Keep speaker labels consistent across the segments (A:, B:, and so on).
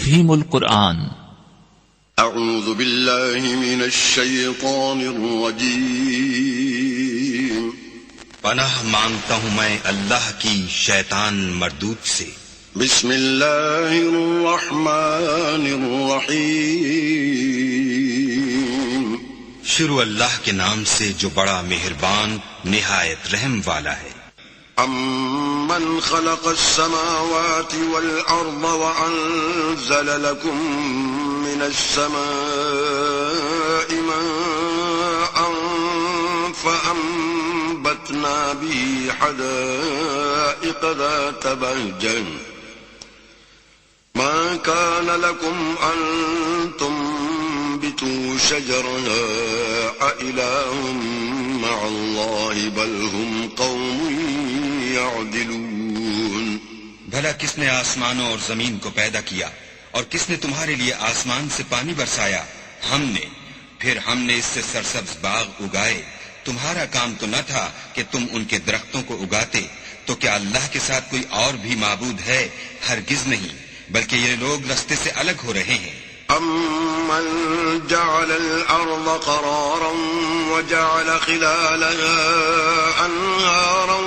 A: تفہیم القرآن۔
B: اعوذ باللہ من الشیطان الرجیم۔
C: پناہ مانگتا ہوں میں اللہ کی شیطان مردود سے۔
B: بسم اللہ الرحمن الرحیم۔
C: شروع اللہ کے نام سے جو بڑا مہربان نہایت رحم والا ہے۔
B: امن خلق السماوات والارض وانزل لكم من السماء ماء فانبتنا به حدائق ذات بهجة ما كان لكم ان تنبتوا شجرها أإله مع الله بل هم قوم يعدلون۔
C: بھلا کس نے آسمانوں اور زمین کو پیدا کیا اور کس نے تمہارے لیے آسمان سے پانی برسایا؟ ہم نے، پھر ہم نے اس سے سرسبز باغ اگائے۔ تمہارا کام تو نہ تھا کہ تم ان کے درختوں کو اگاتے، تو کیا اللہ کے ساتھ کوئی اور بھی معبود ہے؟ ہرگز نہیں، بلکہ یہ لوگ رستے سے الگ ہو رہے ہیں۔
B: امن جعل الارض قرارا وجعل خلالها انهارا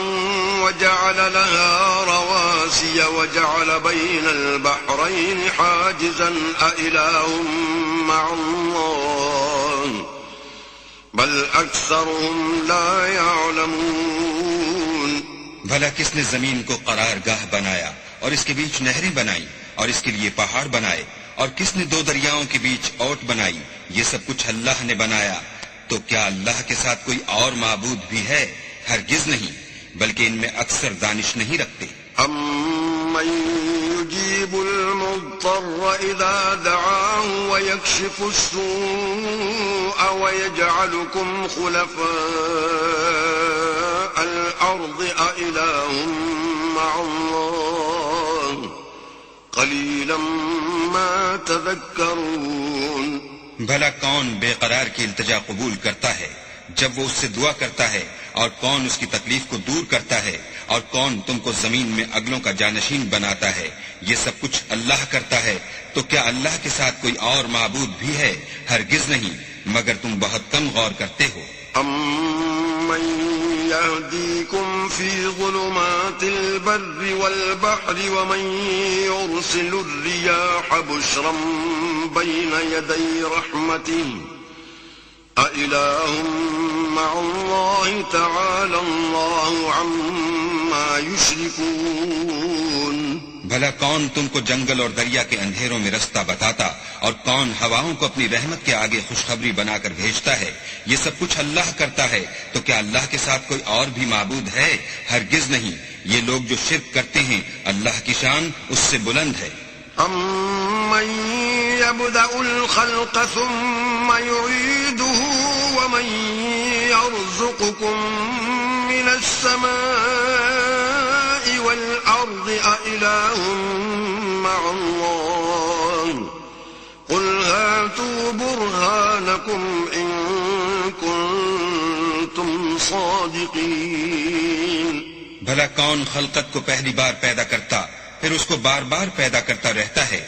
B: وجعل لها رواسي وجعل بين البحرين حاجزا أإله مع الله بل اکثرهم لا يعلمون۔
C: بھلا کس نے زمین کو قرار گاہ بنایا اور اس کے بیچ نہریں بنائی اور اس کے لیے پہاڑ بنائے، اور کس نے دو دریاؤں کے بیچ اوٹ بنائی؟ یہ سب کچھ اللہ نے بنایا، تو کیا اللہ کے ساتھ کوئی اور معبود بھی ہے؟ ہرگز نہیں، بلکہ ان میں اکثر دانش نہیں رکھتے۔
B: امن يجيب المضطر اذا دعاه ويكشف السوء ويجعلكم خلفاء الارض أإله مع الله قلیلا ما تذکرون۔
C: بھلا کون بے قرار کی التجا قبول کرتا ہے جب وہ اس سے دعا کرتا ہے، اور کون اس کی تکلیف کو دور کرتا ہے، اور کون تم کو زمین میں اگلوں کا جانشین بناتا ہے؟ یہ سب کچھ اللہ کرتا ہے، تو کیا اللہ کے ساتھ کوئی اور معبود بھی ہے؟ ہرگز نہیں، مگر تم بہت کم غور کرتے ہو۔
B: امن يهديكم في ظلمات البر والبحر ومن يرسل الرياح بشرا بين يدي رحمته أإله مع الله تعالى الله عما يشركون۔
C: بھلا کون تم کو جنگل اور دریا کے اندھیروں میں رستہ بتاتا، اور کون ہواؤں کو اپنی رحمت کے آگے خوشخبری بنا کر بھیجتا ہے؟ یہ سب کچھ اللہ کرتا ہے، تو کیا اللہ کے ساتھ کوئی اور بھی معبود ہے؟ ہرگز نہیں، یہ لوگ جو شرک کرتے ہیں اللہ کی شان اس سے بلند ہے۔
B: امن يبدأ الخلق ثم يعيده ومن يرزقكم من السماء والأرض أإله مع الله قل هاتوا برهانكم إن كنتم صادقين۔
C: بھلا کون خلقت کو پہلی بار پیدا کرتا پھر اس کو بار بار پیدا کرتا رہتا ہے؟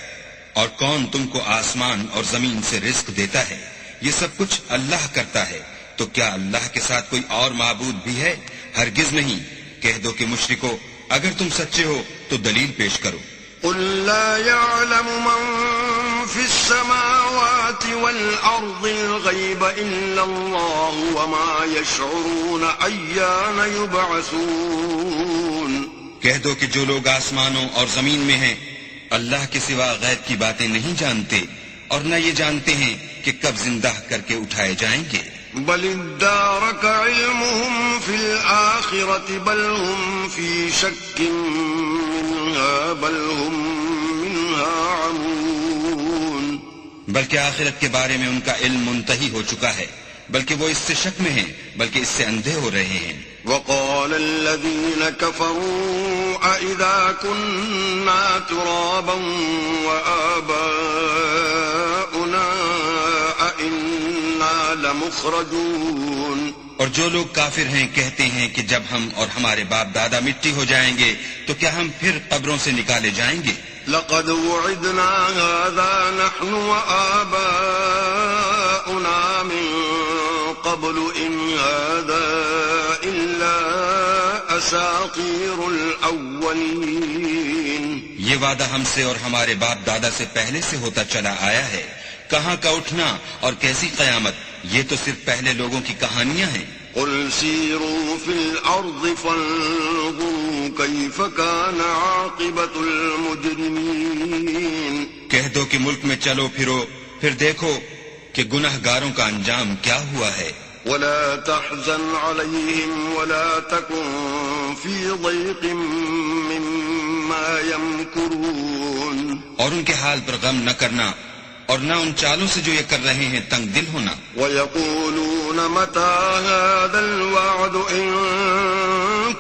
C: اور کون تم کو آسمان اور زمین سے رزق دیتا ہے؟ یہ سب کچھ اللہ کرتا ہے، تو کیا اللہ کے ساتھ کوئی اور معبود بھی ہے؟ ہرگز نہیں۔ کہہ دو کہ مشرکو، اگر تم سچے ہو تو دلیل پیش کرو۔
B: قل لا يعلم من في السماوات والأرض الغيب إلا الله وما يشعرون أيان يبعثون۔
C: کہہ دو کہ جو لوگ آسمانوں اور زمین میں ہیں اللہ کے سوا غیب کی باتیں نہیں جانتے، اور نہ یہ جانتے ہیں کہ کب زندہ کر کے اٹھائے جائیں گے۔
B: بل ادارك علمهم في الآخرة بل هم في شك منها بل هم منها عمون۔
C: بلکہ آخرت کے بارے میں ان کا علم منتہی ہو چکا ہے، بلکہ وہ اس سے شک میں ہیں، بلکہ اس سے اندھے ہو رہے ہیں۔
B: وقال الذين كفروا أإذا كنا ترابا وآباؤنا أإنا لمخرجون۔
C: اور جو لوگ کافر ہیں کہتے ہیں کہ جب ہم اور ہمارے باپ دادا مٹی ہو جائیں گے تو کیا ہم پھر قبروں سے نکالے جائیں گے؟
B: لقد وعدنا هذا نحن وآباؤنا من قبل إن هذا إلا أساطير الأولين.
C: یہ وعدہ ہم سے اور ہمارے باپ دادا سے پہلے سے ہوتا چلا آیا ہے. کہاں کا اٹھنا اور کیسی قیامت، یہ تو صرف پہلے لوگوں کی کہانیاں ہیں.
B: قل سيروا في الأرض فانظروا كيف كان عاقبة المجرمين.
C: کہہ دو کہ ملک میں چلو پھرو، پھر دیکھو کہ گنہگاروں کا انجام کیا ہوا ہے.
B: ولا تحزن عليهم ولا تكن في ضيق مما يمكرون.
C: اور ان کے حال پر غم نہ کرنا اور نہ ان چالوں سے جو یہ کر رہے ہیں تنگ دل ہونا.
B: ويقولون متى هذا الوعد إن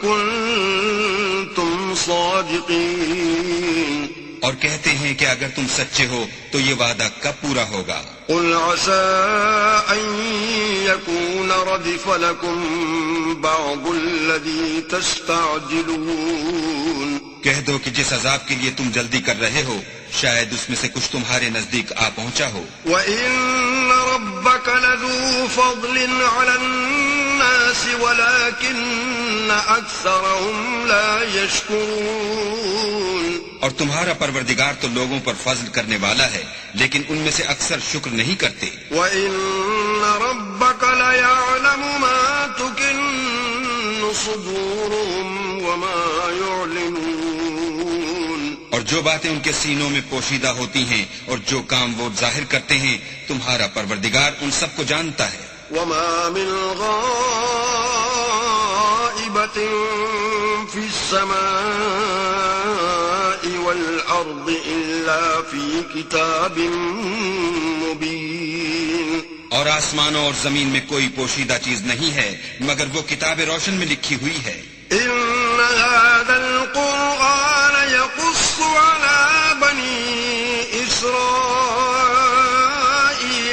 B: كنتم صادقين.
C: اور کہتے ہیں کہ اگر تم سچے ہو تو یہ وعدہ کب پورا ہوگا.
B: قل عسى أن يكون ردف لكم بعض الذي تستعجلون.
C: کہہ دو کہ جس عذاب کے لیے تم جلدی کر رہے ہو شاید اس میں سے کچھ تمہارے نزدیک آ پہنچا ہو.
B: وَإِنَّ رَبَّكَ لَذُو فَضْلٍ عَلَى النَّاسِ وَلَكِنَّ أَكْثَرَهُمْ لَا يَشْكُرُونَ.
C: اور تمہارا پروردگار تو لوگوں پر فضل کرنے والا ہے لیکن ان میں سے اکثر شکر نہیں کرتے.
B: وَإِنَّ رَبَّكَ لَيَعْلَمُ مَا تُكِنُّ صُدُورُهُمْ وَمَا يُعْلِنُونَ.
C: اور جو باتیں ان کے سینوں میں پوشیدہ ہوتی ہیں اور جو کام وہ ظاہر کرتے ہیں تمہارا پروردگار ان سب کو جانتا ہے.
B: وَمَا مِنْ غَائِبَةٍ فِي السَّمَاءِ وَالْأَرْضِ إِلَّا فِي كِتَابٍ مُبِينٍ.
C: اور آسمانوں اور زمین میں کوئی پوشیدہ چیز نہیں ہے مگر وہ کتاب روشن میں لکھی ہوئی ہے.
B: إِنَّ هَذَا الْقُرْآنَ يَقُصُّ عَلَى بَنِي إِسْرَائِيلَ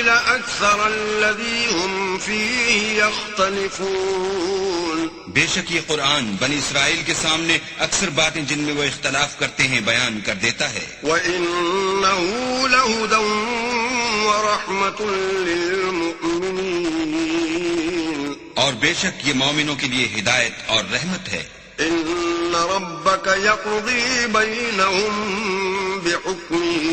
B: أَكْثَرَ الَّذِي هُمْ فِيهِ يَخْتَلِفُونَ.
C: بے شک یہ قرآن بنی اسرائیل کے سامنے اکثر باتیں جن میں وہ اختلاف کرتے ہیں بیان کر دیتا ہے.
B: وَإِنَّهُ لَهُدًى وَرَحْمَةٌ لِّلْمُؤْمِنِينَ.
C: اور بے شک یہ مومنوں کے لیے ہدایت اور رحمت ہے.
B: إِنَّ رَبَّكَ يَقْضِي بَيْنَهُم بِحُكْمِهِ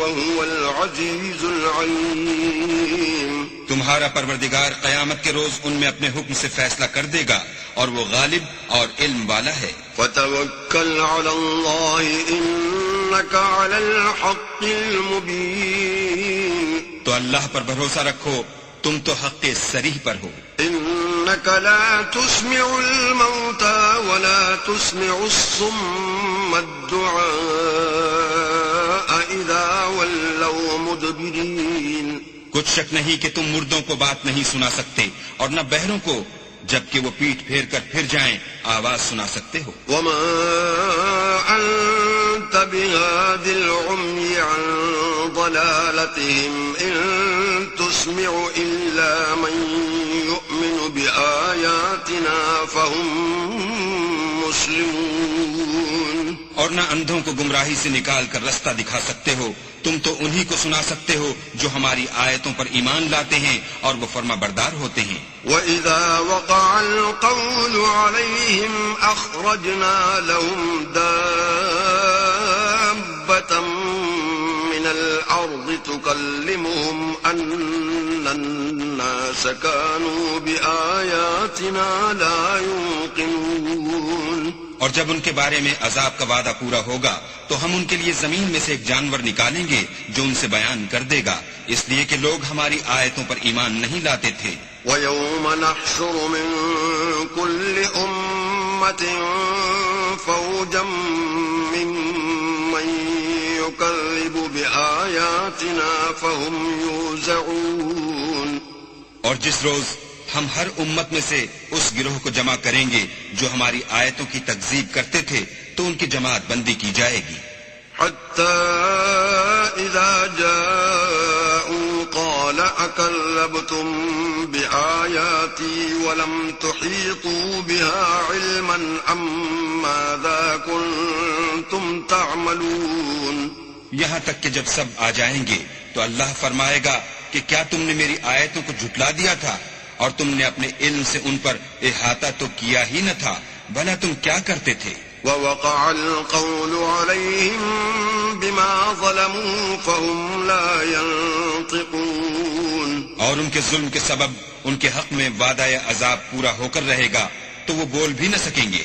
B: وَهُوَ الْعَزِيزُ الْعَلِيمُ.
C: تمہارا پروردگار قیامت کے روز ان میں اپنے حکم سے فیصلہ کر دے گا اور وہ غالب اور علم والا ہے.
B: وَتَوَكَّلْ عَلَى اللَّهِ إِنَّكَ عَلَى الْحَقِّ الْمُبِينِ.
C: تو اللہ پر بھروسہ رکھو تم تو حق صریح پر ہو.
B: إِنَّكَ لَا تُسْمِعُ الْمَوْتَى وَلَا تُسْمِعُ الصُّمَّ الدُّعَاءَ إِذَا وَلَّوْا مُدْبِرِينَ.
C: کچھ شک نہیں کہ تم مردوں کو بات نہیں سنا سکتے اور نہ بہروں کو جبکہ وہ پیٹھ پھیر کر پھر جائیں آواز سنا سکتے ہو.
B: وَمَا أَنْتَ بِهَادِ الْعُمْيِ عَنْ ضَلَالَتِهِمْ إِن تُسْمِعُ إِلَّا مَن يُؤْمِنُ بِآيَاتِنَا فَهُمْ مُسْلِمُونَ.
C: اور نہ اندھوں کو گمراہی سے نکال کر رستہ دکھا سکتے ہو، تم تو انہی کو سنا سکتے ہو جو ہماری آیتوں پر ایمان لاتے ہیں اور وہ فرما بردار ہوتے ہیں.
B: وَإِذَا وَقَعَ الْقَوْلُ عَلَيْهِمْ أَخْرَجْنَا لَهُمْ دَابَّةً مِّنَ الْأَرْضِ تُكَلِّمُهُمْ أَنَّ النَّاسَ كَانُوا بِآيَاتِنَا لَا يُوقِنُونَ.
C: اور جب ان کے بارے میں عذاب کا وعدہ پورا ہوگا تو ہم ان کے لیے زمین میں سے ایک جانور نکالیں گے جو ان سے بیان کر دے گا، اس لیے کہ لوگ ہماری آیتوں پر ایمان نہیں لاتے تھے.
B: وَيَوْمَ نَحْشُرُ مِن كُلِّ أُمَّةٍ فَوْجًا مِّمَّن يُكَذِّبُ بِآيَاتِنَا فَهُمْ يُوزَعُونَ.
C: اور جس روز ہم ہر امت میں سے اس گروہ کو جمع کریں گے جو ہماری آیتوں کی تکذیب کرتے تھے تو ان کی جماعت بندی کی جائے گی.
B: حَتَّى إِذَا جَاءُوا قَالَ أكذبتم بآياتي ولم تحيطوا بها علما أم ماذا كنتم تعملون.
C: یہاں تک کہ جب سب آ جائیں گے تو اللہ فرمائے گا کہ کیا تم نے میری آیتوں کو جھٹلا دیا تھا اور تم نے اپنے علم سے ان پر احاطہ تو کیا ہی نہ تھا، بھلا تم کیا کرتے تھے؟
B: ووقع القول عليهم بما ظلموا فهم لا ينطقون.
C: اور ان کے ظلم کے سبب ان کے حق میں وعدہ عذاب پورا ہو کر رہے گا تو وہ بول بھی نہ سکیں گے.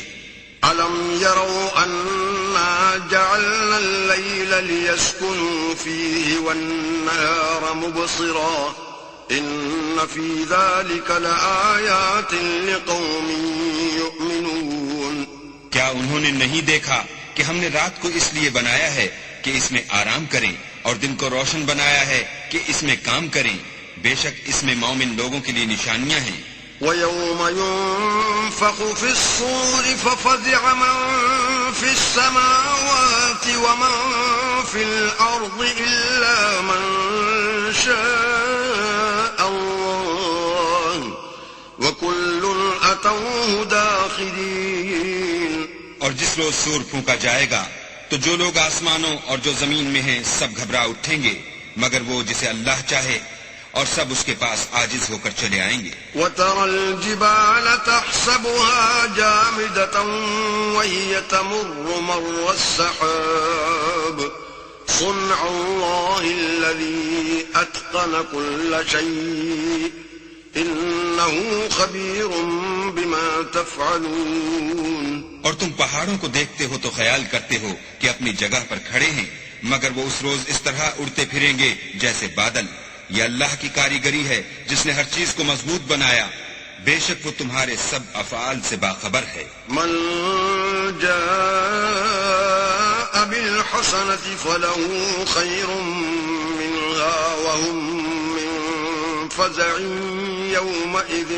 B: ألم يروا أنا جعلنا الليل ليسكنوا فيه والنهار مبصرا إن في ذلك لآيات لقوم يؤمنون.
C: کیا انہوں نے نہیں دیکھا کہ ہم نے رات کو اس لیے بنایا ہے کہ اس میں آرام کریں اور دن کو روشن بنایا ہے کہ اس میں کام کریں؟ بے شک اس میں مومن لوگوں کے لیے نشانیاں ہیں.
B: وَيَوْمَ يُنفَخُ فِي الصُّورِ فَفَزِعَ مَن فِي السَّمَاوَاتِ وَمَن فِي الْأَرْضِ إِلَّا مَن شَاءَ اللَّهُ وَكُلٌّ أَتَوْهُ دَاخِرِينَ.
C: اور جس روز سور پھونکا جائے گا تو جو لوگ آسمانوں اور جو زمین میں ہیں سب گھبرا اٹھیں گے مگر وہ جسے اللہ چاہے، اور سب اس کے پاس عاجز ہو کر چلے آئیں گے.
B: وَتَرَى الْجِبَالَ تَحْسَبُهَا جَامِدَةً وَهِيَ تَمُرُّ مَرَّ السَّحَابِ صُنْعَ اللَّهِ الَّذِي أَتْقَنَ كُلَّ شَيْءٍ إِنَّهُ خَبِيرٌ بِمَا تَفْعَلُونَ.
C: اور تم پہاڑوں کو دیکھتے ہو تو خیال کرتے ہو کہ اپنی جگہ پر کھڑے ہیں مگر وہ اس روز اس طرح اڑتے پھریں گے جیسے بادل. یہ اللہ کی کاریگری ہے جس نے ہر چیز کو مضبوط بنایا، بے شک وہ تمہارے سب افعال سے باخبر ہے.
B: من جاء بالحسنة فله خير منها وهم من فزع يومئذ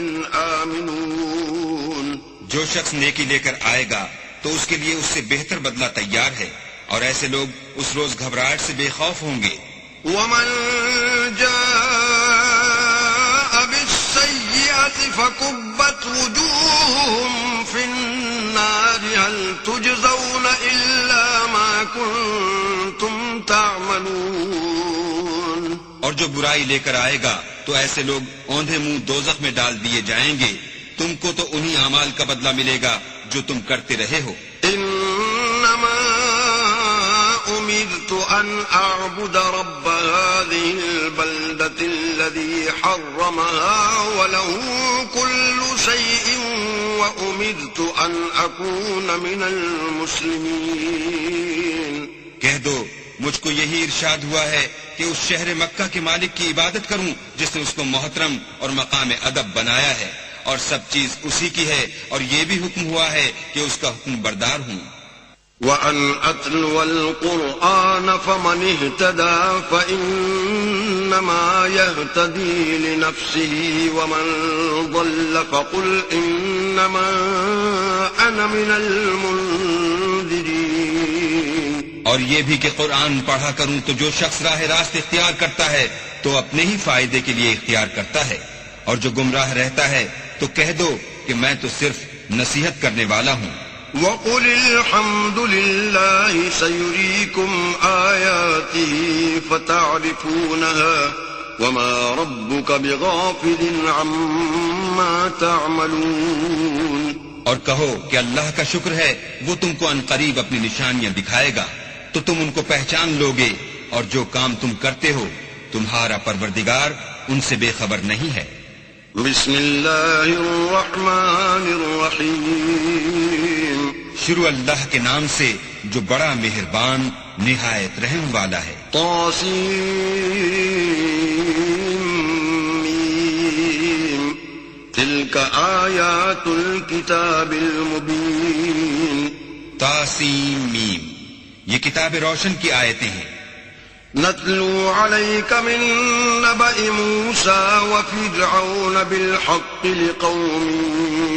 B: آمنون.
C: جو شخص نیکی لے کر آئے گا تو اس کے لیے اس سے بہتر بدلہ تیار ہے، اور ایسے لوگ اس روز گھبراہٹ سے بے خوف ہوں گے.
B: ومن جاء بالسيئة فكبت وجوههم في النار هل تجزون إلا ما كنتم تعملون.
C: اور جو برائی لے کر آئے گا تو ایسے لوگ اوندھے منہ دوزخ میں ڈال دیے جائیں گے، تم کو تو انہی اعمال کا بدلہ ملے گا جو تم کرتے رہے ہو.
B: انما امرت ان اعبد رب هذه البلدة الذي حرمها وله كل شيء وامرت ان اكون من المسلمين.
C: کہہ دو مجھ کو یہی ارشاد ہوا ہے کہ اس شہر مکہ کے مالک کی عبادت کروں جس نے اس کو محترم اور مقام ادب بنایا ہے، اور سب چیز اسی کی ہے، اور یہ بھی حکم ہوا ہے کہ اس کا حکم بردار ہوں.
B: وَأَنْ أَتْلُوَ الْقُرْآنَ فَمَنِ اهْتَدَى فَإِنَّمَا يَهْتَدِي لِنَفْسِهِ وَمَنْ ضَلَّ فَقُلْ إِنَّمَا أَنَا مِنَ الْمُنذِرِينَ.
C: اور یہ بھی کہ قرآن پڑھا کروں تو جو شخص راہ راست اختیار کرتا ہے تو اپنے ہی فائدے کے لیے اختیار کرتا ہے، اور جو گمراہ رہتا ہے تو کہہ دو کہ میں تو صرف نصیحت کرنے والا ہوں.
B: وَقُلِ الْحَمْدُ لِلَّهِ سَيُرِيكُمْ آيَاتِهِ فَتَعْرِفُونَهَا وَمَا رَبُّكَ بِغَافِلٍ عَمَّا تَعْمَلُونَ.
C: اور کہو کہ اللہ کا شکر ہے وہ تم کو عنقریب اپنی نشانیاں دکھائے گا تو تم ان کو پہچان لوگے، اور جو کام تم کرتے ہو تمہارا پروردگار ان سے بے خبر نہیں ہے.
B: بسم اللہ الرحمن الرحیم.
C: شروع اللہ کے نام سے جو بڑا مہربان نہایت رحم والا ہے.
B: طاسیم تلک آیات الکتاب المبین.
C: طاسیم میم یہ کتاب روشن کی آیتیں ہیں.
B: نتلو عليك من نبأ موسى وفرعون بالحق لقوم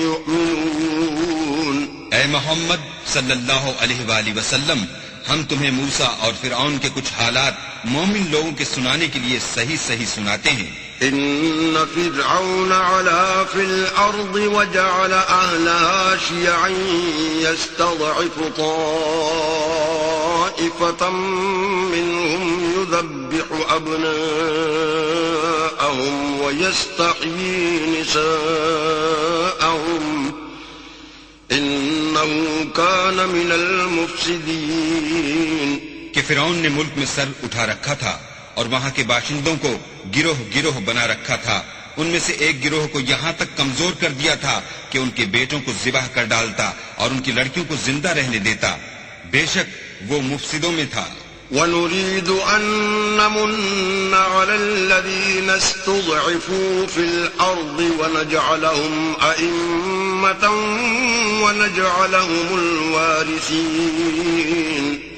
B: يؤمنون.
C: اے محمد صلی اللہ علیہ وآلہ وسلم، ہم تمہیں موسیٰ اور فرعون کے کچھ حالات مومن لوگوں کے سنانے کے لیے صحیح صحیح سناتے ہیں.
B: إن فرعون علا في الأرض وجعل أهلها شيعا يستضعف طائفة منهم يذبح أبناءهم ويستحيي نساءهم إنه كان من المفسدين.
C: کہ فرعون نے ملک میں سر اٹھا رکھا تھا اور وہاں کے باشندوں کو گروہ گروہ بنا رکھا تھا. ان میں سے ایک گروہ کو یہاں تک کمزور کر دیا تھا کہ ان کے بیٹوں کو ذبح کر ڈالتا اور ان کی لڑکیوں کو زندہ رہنے دیتا. بے شک وہ مفسدوں میں تھا.
B: وَنُرِيدُ أَن نَّمُنَّ عَلَى الَّذِينَ اسْتُضْعِفُوا فِي الْأَرْضِ وَنَجْعَلَهُمْ أَئِمَّةً وَنَجْعَلَهُمُ الْوَارِثِينَ.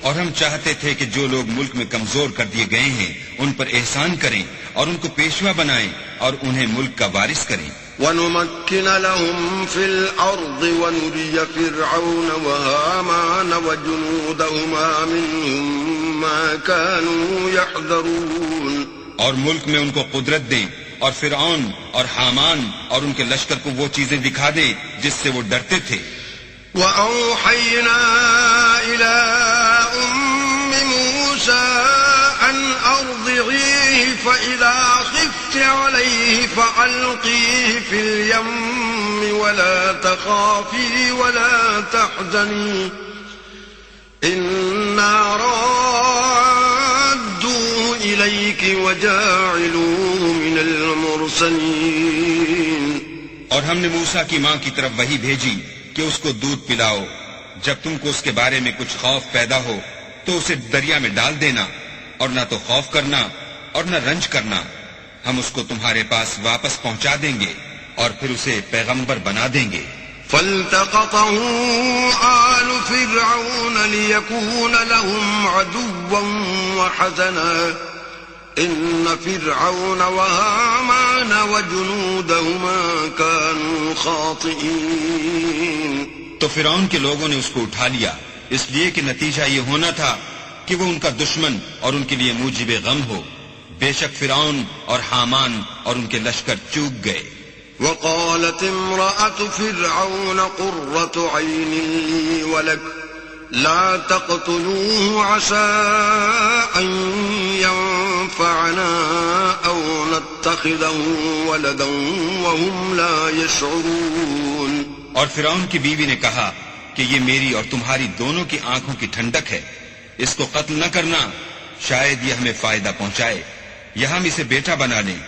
C: اور ہم چاہتے تھے کہ جو لوگ ملک میں کمزور کر دیے گئے ہیں ان پر احسان کریں اور ان کو پیشوا بنائیں اور انہیں ملک کا وارث کریں.
B: وَنُمَكِّنَ لَهُمْ فِي الْأَرْضِ وَنُرِيَ فِرْعَوْنَ وَهَامَانَ وَجُنُودَهُمَا مِنْهُمْ مَا كَانُوا يَحْذَرُونَ.
C: اور ملک میں ان کو قدرت دیں اور فرعون اور حامان اور ان کے لشکر کو وہ چیزیں دکھا دیں جس سے وہ ڈرتے تھے.
B: وَأَوْحَيْنَا إِلَىٰ أُمِّ مُوسَىٰ أَنْ أَرْضِعِيهِ فَإِذَا خِفْتِ عَلَيْهِ فَأَلْقِيهِ فِي الْيَمِّ وَلَا تَخَافِي وَلَا تَحْزَنِي إِنَّا رَادُّوهُ إِلَيْكِ وَجَاعِلُوهُ مِنَ الْمُرْسَلِينَ.
C: اور ہم نے موسیٰ کی ماں کی طرف وحی بھیجی کہ اس کو دودھ پلاؤ. جب تم کو اس کے بارے میں کچھ خوف پیدا ہو تو اسے دریا میں ڈال دینا اور نہ تو خوف کرنا اور نہ رنج کرنا. ہم اس کو تمہارے پاس واپس پہنچا دیں گے اور پھر اسے پیغمبر بنا دیں گے.
B: فَالْتَقَطَهُ آلُ فِرْعَوْنَ لِيَكُونَ لَهُمْ عَدُوًّا وَحَزَنًا إِنَّ فِرْعَوْنَ وَهَامَانَ وَجُنُودَهُمَا كَانُوا خَاطِئِينَ.
C: تو فرعون کے لوگوں نے اس کو اٹھا لیا اس لیے کہ نتیجہ یہ ہونا تھا کہ وہ ان کا دشمن اور ان کے لیے موجب غم ہو. بے شک فرعون اور حامان اور ان کے لشکر چوک گئے.
B: وقالت امرأة فرعون قرة عين لي ولك لا تقتلوه عسى أن ينفعنا أو نتخذه ولدا وهم لا يشعرون.
C: اور فرعون کی بیوی نے کہا کہ یہ میری اور تمہاری دونوں کی آنکھوں کی ٹھنڈک ہے. اس کو قتل نہ کرنا شاید یہ ہمیں فائدہ پہنچائے یا ہم اسے بیٹا بنا لیں.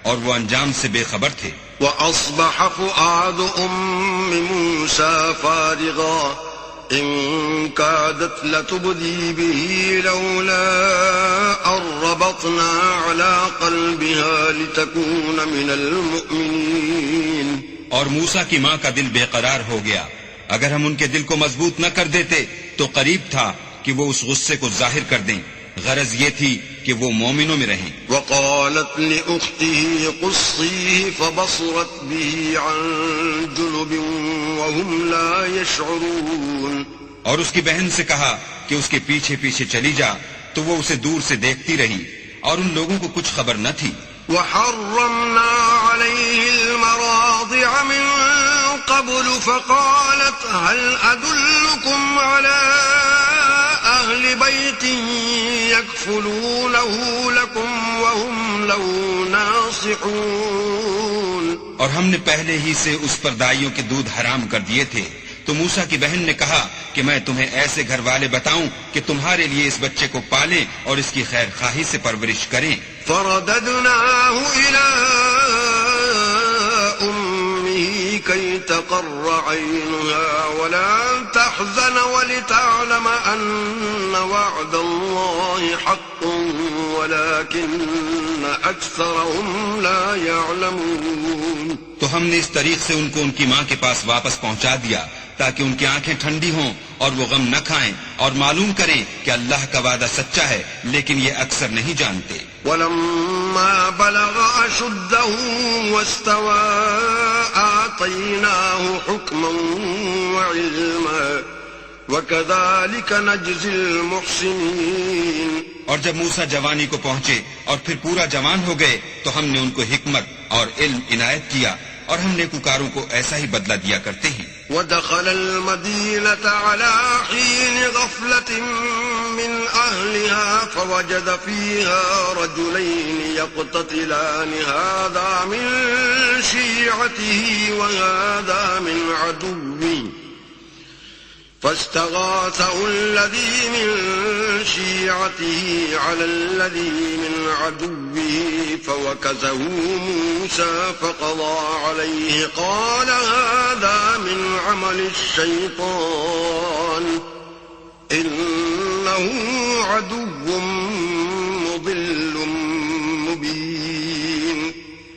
C: اور وہ انجام سے بے خبر تھے.
B: وَأَصْبَحَ فُؤَادُ أُمِّ مُوسَىٰ فَارِغًا إِن كَادَتْ لَتُبْدِي بِهِ لَوْلَا أَن رَّبَطْنَا عَلَىٰ قَلْبِهَا لِتَكُونَ مِنَ الْمُؤْمِنِينَ.
C: اور موسیٰ کی ماں کا دل بے قرار ہو گیا. اگر ہم ان کے دل کو مضبوط نہ کر دیتے تو قریب تھا کہ وہ اس غصے کو ظاہر کر دیں. غرض یہ تھی کہ وہ مومنوں میں رہیں.
B: وقالت لأخته قصيه فبصرت به عن جنب وهم لا يشعرون.
C: اور اس کی بہن سے کہا کہ اس کے پیچھے پیچھے چلی جا تو وہ اسے دور سے دیکھتی رہی اور ان لوگوں کو کچھ خبر نہ تھی.
B: وحرمنا عليه المراضع من قبل فقالت هل أدلكم على أهل بيت يكفلونه لكم وهم له ناصحون.
C: اور ہم نے پہلے ہی سے اس پر دائیوں کے دودھ حرام کر دیے تھے. تو موسیٰ کی بہن نے کہا کہ میں تمہیں ایسے گھر والے بتاؤں کہ تمہارے لیے اس بچے کو پالیں اور اس کی خیر خواہی سے پرورش کریں.
B: فرددناه إلى أمه كي تقر عينها ولا تحزن ولتعلم أن وعد الله حق ولكن أكثرهم لا يعلمون.
C: تو ہم نے اس طریق سے ان کو ان کی ماں کے پاس واپس پہنچا دیا تاکہ ان کی آنکھیں ٹھنڈی ہوں اور وہ غم نہ کھائیں اور معلوم کریں کہ اللہ کا وعدہ سچا ہے لیکن یہ اکثر نہیں جانتے.
B: وَلَمَّا بَلَغَ أَشُدَّهُ وَاسْتَوَىٰ آتَيْنَاهُ حُكْمًا وَعِلْمًا وكذلك نجزي المحسنين.
C: اور جب موسیٰ جوانی کو پہنچے اور پھر پورا جوان ہو گئے تو ہم نے ان کو حکمت اور علم عنایت کیا اور ہم نیکوکاروں کو ایسا ہی بدلہ دیا کرتے ہیں.
B: ودخل المدينة على حين غفلة من أهلها فوجد فيها رجلين يقتتلان هذا من شيعته وهذا من عدوه فاستغاثه الذي من شيعته على الذي من عدوه فوكزه موسى فقضى عليه قال هذا من عمل الشيطان إنه عدو مضل مبين.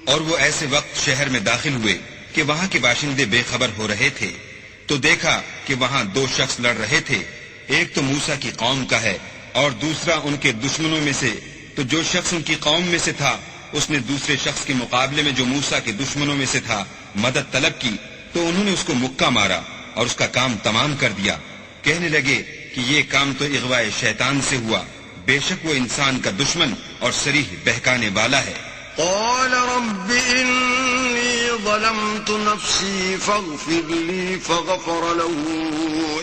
C: اور وہ ایسے وقت شہر میں داخل ہوئے کہ وہاں کے باشندے بے خبر ہو رہے تھے تو دیکھا کہ وہاں دو شخص لڑ رہے تھے، ایک تو موسیٰ کی قوم کا ہے اور دوسرا ان کے دشمنوں میں سے. تو جو شخص ان کی قوم میں سے تھا اس نے دوسرے شخص کے مقابلے میں جو موسیٰ کے دشمنوں میں سے تھا مدد طلب کی تو انہوں نے اس کو مکہ مارا اور اس کا کام تمام کر دیا. کہنے لگے کہ یہ کام تو اغوائے شیطان سے ہوا، بے شک وہ انسان کا دشمن اور صریح بہکانے والا ہے.
B: قال رب إني ظلمت نفسي فاغفر لي فغفر له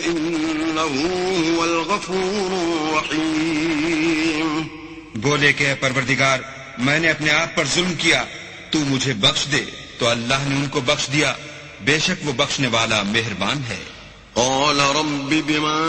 B: إنه هو الغفور الرحيم.
C: بولے کہ اے پروردگار میں نے اپنے آپ پر ظلم کیا، تو مجھے بخش دے. تو اللہ نے ان کو بخش دیا، بے شک وہ بخشنے والا مہربان ہے.
B: قال رب بما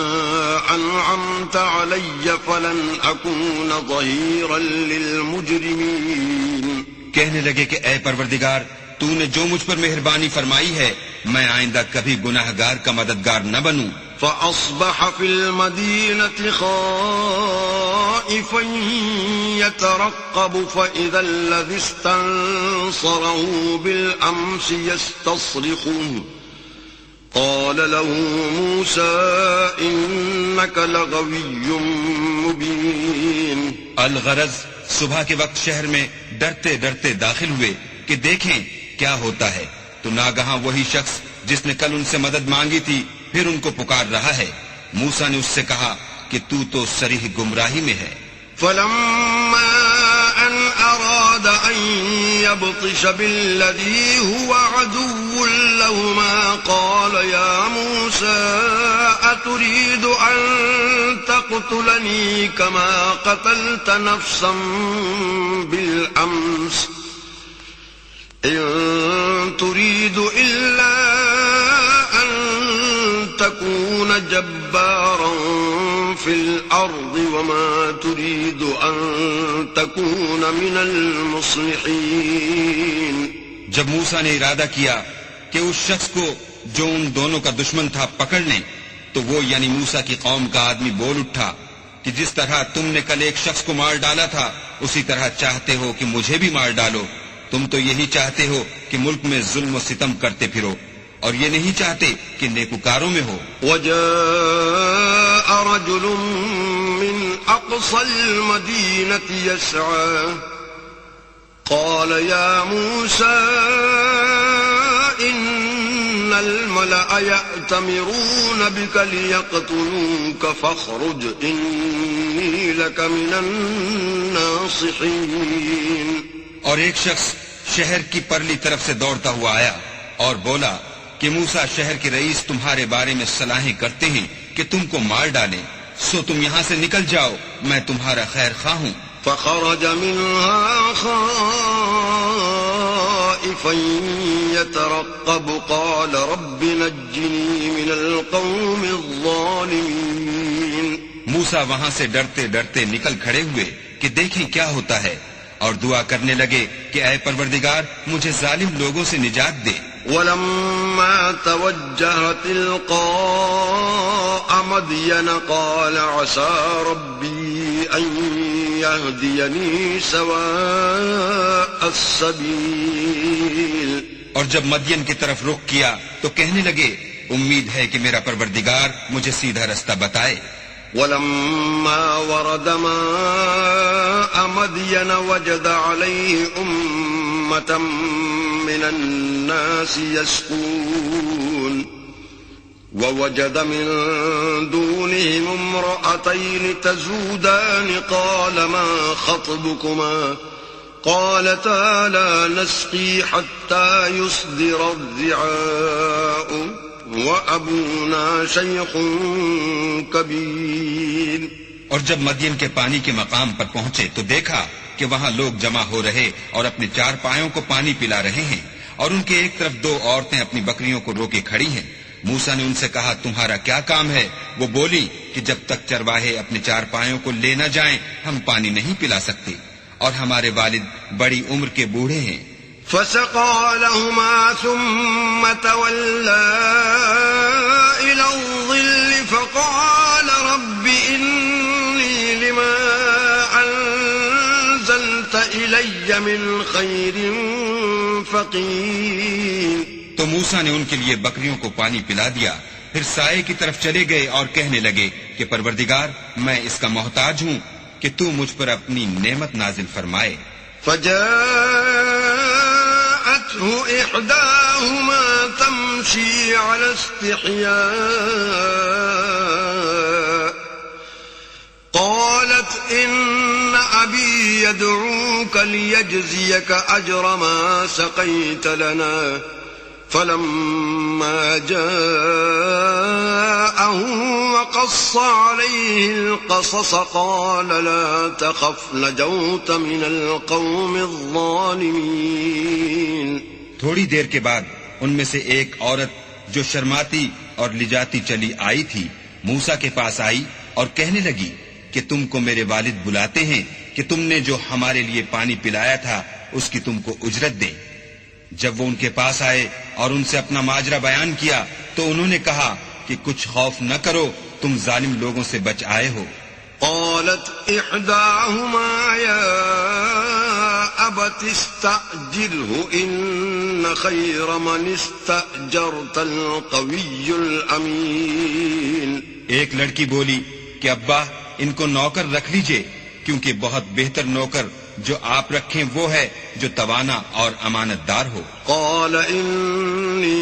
B: أنعمت علي فلن أكون ظهيرا للمجرمين.
C: کہنے لگے کہ اے پروردگار تو نے جو مجھ پر مہربانی فرمائی ہے میں آئندہ کبھی گناہگار کا مددگار نہ بنوں.
B: فأصبح في المدينة خائفا يترقب فإذا الذي استنصره بالأمس يستصرخه قال له موسى إنك لغوي مبين.
C: الغرض صبح کے وقت شہر میں ڈرتے ڈرتے داخل ہوئے کہ دیکھیں کیا ہوتا ہے تو ناگہاں وہی شخص جس نے کل ان سے مدد مانگی تھی پھر ان کو پکار رہا ہے. موسیٰ نے اس سے کہا کہ تو صریح گمراہی میں ہے.
B: فلما أن أراد أن يبطش بالذي هو عدو لهما قال يا موسى أتريد أن تقتلني كما قتلت نفسا بالأمس إن تريد إلا أن تكون جبارا في الأرض وما تريد أن تكون من المصلحين.
C: جب موسیٰ نے ارادہ کیا کہ اس شخص کو جو ان دونوں کا دشمن تھا پکڑ لیں تو وہ یعنی موسیٰ کی قوم کا آدمی بول اٹھا کہ جس طرح تم نے کل ایک شخص کو مار ڈالا تھا اسی طرح چاہتے ہو کہ مجھے بھی مار ڈالو. تم تو یہی چاہتے ہو کہ ملک میں ظلم و ستم کرتے پھرو اور یہ نہیں چاہتے کہ نیکوکاروں میں ہو.
B: وجاء رجل من أقصى المدينة يسعى قال يا موسى إن الملأ يأتمرون بك ليقتلوك فاخرج إني لك من الناصحين.
C: اور ایک شخص شہر کی پرلی طرف سے دوڑتا ہوا آیا اور بولا کہ موسیٰ شہر کے رئیس تمہارے بارے میں صلاحیں کرتے ہیں کہ تم کو مار ڈالیں، سو تم یہاں سے نکل جاؤ، میں تمہارا خیر خواہ ہوں.
B: فخرج منها خائفا يترقب قال رب نجني من القوم الظالمين.
C: موسیٰ وہاں سے ڈرتے ڈرتے نکل کھڑے ہوئے کہ دیکھیں کیا ہوتا ہے اور دعا کرنے لگے کہ اے پروردگار مجھے ظالم لوگوں سے نجات دے.
B: ولما توجه تلقاء مدين قال عسى ربي أن يهديني سواء السبيل.
C: اور جب مدین کی طرف رخ کیا تو کہنے لگے امید ہے کہ میرا پروردگار مجھے سیدھا رستہ بتائے.
B: ولما ورد ماء مدين وجد عليه أمة من الناس يسقون ووجد من دونهم امرأتين تزودان قال ما خطبكما قالتا لا نسقي حتى يصدر الرعاء وأبونا شيخ كبير.
C: اور جب مدین کے پانی کے مقام پر پہنچے تو دیکھا کہ وہاں لوگ جمع ہو رہے اور اپنے چار پایوں کو پانی پلا رہے ہیں، اور ان کے ایک طرف دو عورتیں اپنی بکریوں کو روکے کھڑی ہیں. موسیٰ نے ان سے کہا تمہارا کیا کام ہے؟ وہ بولی کہ جب تک چرواہے اپنے چار پایوں کو لے نہ جائیں ہم پانی نہیں پلا سکتے، اور ہمارے والد بڑی عمر کے بوڑھے ہیں.
B: فسقى لهما ثم تولى إلى الظل فقال رب إني لما أنزلت إلي من خير فقير.
C: تو موسیٰ نے ان کے لیے بکریوں کو پانی پلا دیا، پھر سائے کی طرف چلے گئے اور کہنے لگے کہ پروردگار میں اس کا محتاج ہوں کہ تو مجھ پر اپنی نعمت نازل فرمائے.
B: فجاءته إحداهما تمشي على استحياء قالت إن أبي يدعوك ليجزيك أجر ما سقيت لنا. فلما جاءه وقص عليه القصص قال لا تخف نجوت من القوم الظالمين.
C: تھوڑی دیر کے بعد ان میں سے ایک عورت جو شرماتی اور لجاتی چلی آئی تھی موسیٰ کے پاس آئی اور کہنے لگی کہ تم کو میرے والد بلاتے ہیں کہ تم نے جو ہمارے لیے پانی پلایا تھا اس کی تم کو اجرت دیں. جب وہ ان کے پاس آئے اور ان سے اپنا ماجرا بیان کیا تو انہوں نے کہا کہ کچھ خوف نہ کرو، تم ظالم لوگوں سے بچ آئے ہو.
B: قالت إحداهما يا أبت استأجره إن خير من استأجرت القوي الأمين.
C: ایک لڑکی بولی کہ ابا ان کو نوکر رکھ لیجئے، کیونکہ بہت بہتر نوکر جو آپ رکھیں وہ ہے جو توانا اور امانت دار ہو.
B: قال إني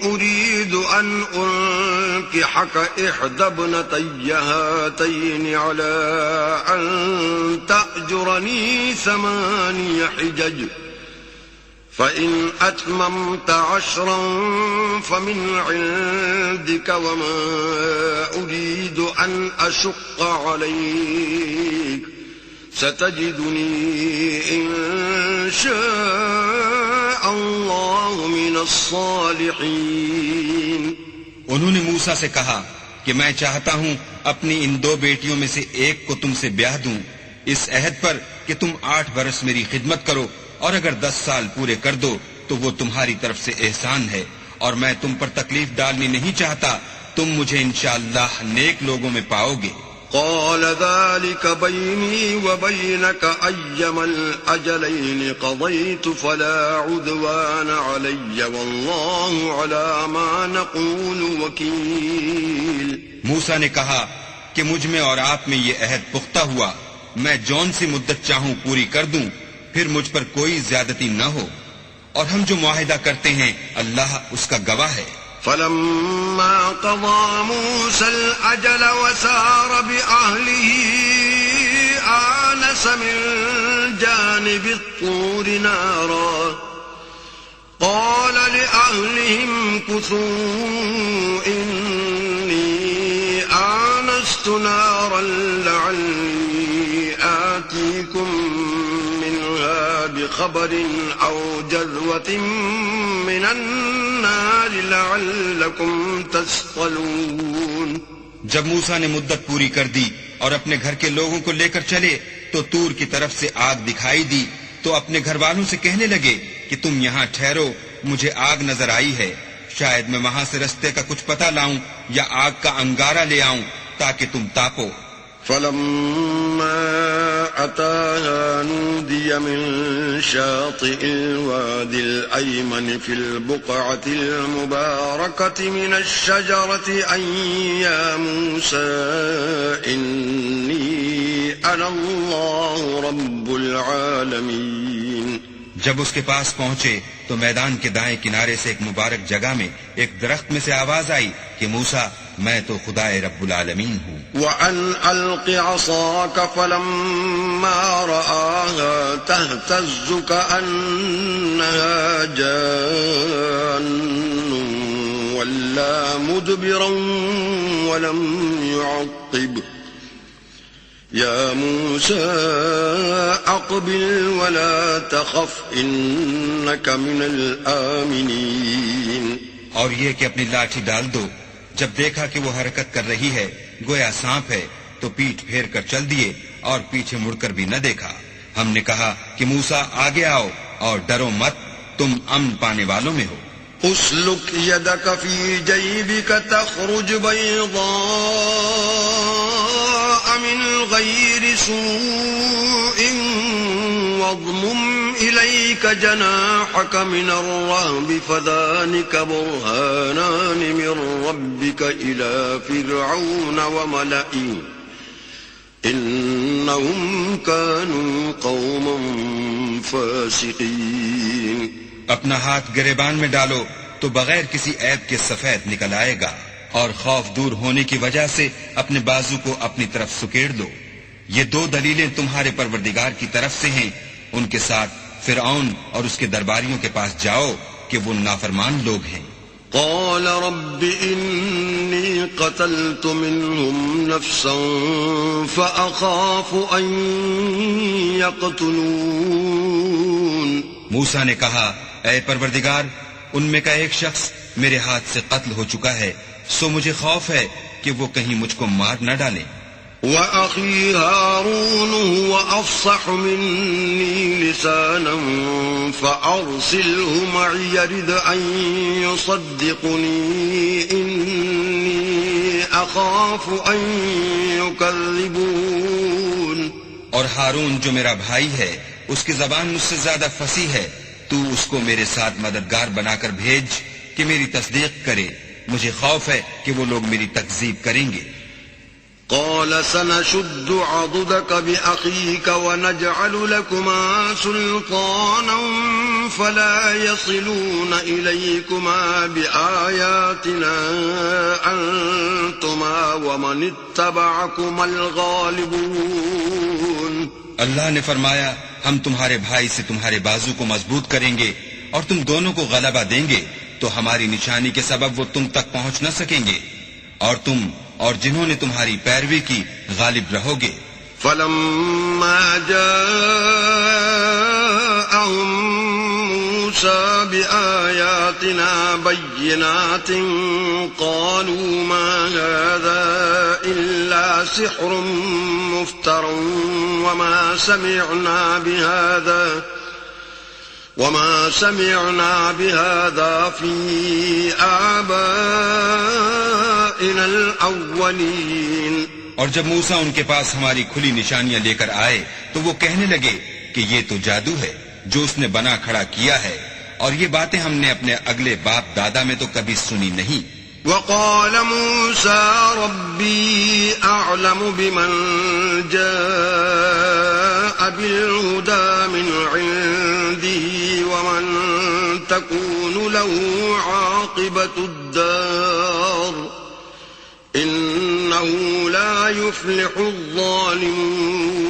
B: أريد أن أنكحك إحدى ابنتي هاتين على أن تأجرني 8 حجج فإن أتممت 10 فمن عندك وما أريد أن أشق عليك ستجدني إن شاء الله من الصالحين.
C: انہوں نے موسیٰ سے کہا کہ میں چاہتا ہوں اپنی ان 2 بیٹیوں میں سے ایک کو تم سے بیاہ دوں اس عہد پر کہ تم 8 برس میری خدمت کرو، اور اگر 10 سال پورے کر دو تو وہ تمہاری طرف سے احسان ہے، اور میں تم پر تکلیف ڈالنی نہیں چاہتا، تم مجھے انشاءاللہ نیک لوگوں میں پاؤ گے.
B: قال ذلك بيني وبينك أيما الأجلين قضيت فلا عدوان علي والله على ما نقول وكيل.
C: موسیٰ نے کہا کہ مجھ میں اور آپ میں یہ عہد پختہ ہوا، میں جون سی مدت چاہوں پوری کر دوں، پھر مجھ پر کوئی زیادتی نہ ہو، اور ہم جو معاہدہ کرتے ہیں اللہ اس کا گواہ ہے.
B: فلما قضى موسى الأجل وسار بأهله آنس من جانب الطور نارا قال لأهلهم كثوا إني آنست نارا لعلي آتيكم منها بخبر أو جذوة من النار لعلكم تصطلون.
C: جب موسیٰ نے مدت پوری کر دی اور اپنے گھر کے لوگوں کو لے کر چلے تو طور کی طرف سے آگ دکھائی دی، تو اپنے گھر والوں سے کہنے لگے کہ تم یہاں ٹھہرو، مجھے آگ نظر آئی ہے، شاید میں وہاں سے رستے کا کچھ پتہ لاؤں یا آگ کا انگارہ لے آؤں تاکہ تم تاپو.
B: فلما أتاها نودي من شاطئ الوادي الأيمن في البقعة المباركة من الشجرة أن يا موسى إني أنا الله رب العالمين.
C: جب اس کے پاس پہنچے تو میدان کے دائیں کنارے سے ایک مبارک جگہ میں ایک درخت میں سے آواز آئی کہ موسیٰ میں تو خدائے رب العالمین ہوں۔
B: وَأَنْ أَلْقِ عَصَاكَ فَلَمَّا رَآهَا تَهْتَزُّ كَأَنَّهَا جَانٌّ وَلَّى مُدْبِرًا وَلَمْ يُعَقِّبْ يَا مُوسَىٰ أَقْبِلْ وَلَا تَخَفْ إِنَّكَ مِنَ الْآمِنِينَ۔
C: اور یہ کہ اپنی لاٹھی ڈال دو۔ جب دیکھا کہ وہ حرکت کر رہی ہے گویا سانپ ہے تو پیٹھ پھیر کر چل دیے اور پیچھے مڑ کر بھی نہ دیکھا۔ ہم نے کہا کہ موسیٰ آگے آؤ اور ڈرو مت، تم امن پانے والوں میں ہو۔
B: اسلک یدک فی جیبک تخرج بیضاء من غیر سوء واضمم الیک جناحک من الرہب فذلک برہانان من ربک الی فرعون وملئہ انہم کانوا قوما فاسقین۔
C: اپنا ہاتھ گریبان میں ڈالو تو بغیر کسی عیب کے سفید نکل آئے گا، اور خوف دور ہونے کی وجہ سے اپنے بازو کو اپنی طرف سکیڑ دو۔ یہ دو دلیلیں تمہارے پروردگار کی طرف سے ہیں، ان کے ساتھ فرعون اور اس کے درباریوں کے پاس جاؤ کہ وہ نافرمان لوگ ہیں۔
B: قال رب انی قتلت منهم نفسا فأخاف ان يقتلون۔
C: موسیٰ نے کہا اے پروردگار ان میں کا ایک شخص میرے ہاتھ سے قتل ہو چکا ہے، سو مجھے خوف ہے کہ وہ کہیں مجھ کو مار نہ ڈالیں۔
B: وَأَخِي هَارُونُ هُوَ أَفْصَحُ مِنِّي لِسَانًا فَأَرْسِلْهُ مَعِيَ رِدْ أَن يُصَدِّقُنِي إِنِّي أَخَافُ أَن يُكَذِّبُونِ۔
C: اور ہارون جو میرا بھائی ہے اس کی زبان مجھ سے زیادہ فصیح ہے، تو اس کو میرے ساتھ مددگار بنا کر بھیج کہ میری تصدیق کرے، مجھے خوف ہے کہ وہ لوگ میری تکذیب کریں گے۔
B: قال سنشد عضدك بأخيك ونجعل لكما سلطانا فلا يصلون إليكما بآياتنا أنتما ومن اتبعكما الغالبون۔
C: اللہ نے فرمایا ہم تمہارے بھائی سے تمہارے بازو کو مضبوط کریں گے اور تم دونوں کو غلبہ دیں گے، تو ہماری نشانی کے سبب وہ تم تک پہنچ نہ سکیں گے، اور تم اور جنہوں نے تمہاری پیروی کی غالب رہو گے۔
B: فلما جاءهم موسى بآياتنا بينات قالوا ما هذا إلا سحر مفتر وما سمعنا بهذا في آبائنا الأولين۔
C: اور جب موسیٰ ان کے پاس ہماری کھلی نشانیاں لے کر آئے تو وہ کہنے لگے کہ یہ تو جادو ہے جو اس نے بنا کھڑا کیا ہے، اور یہ باتیں ہم نے اپنے اگلے باپ دادا میں تو کبھی سنی نہیں۔
B: وقال موسى ربي أعلم بمن جاء بالهدى من عنده ومن تكون له عاقبة الدار إنه لا يفلح الظالمون۔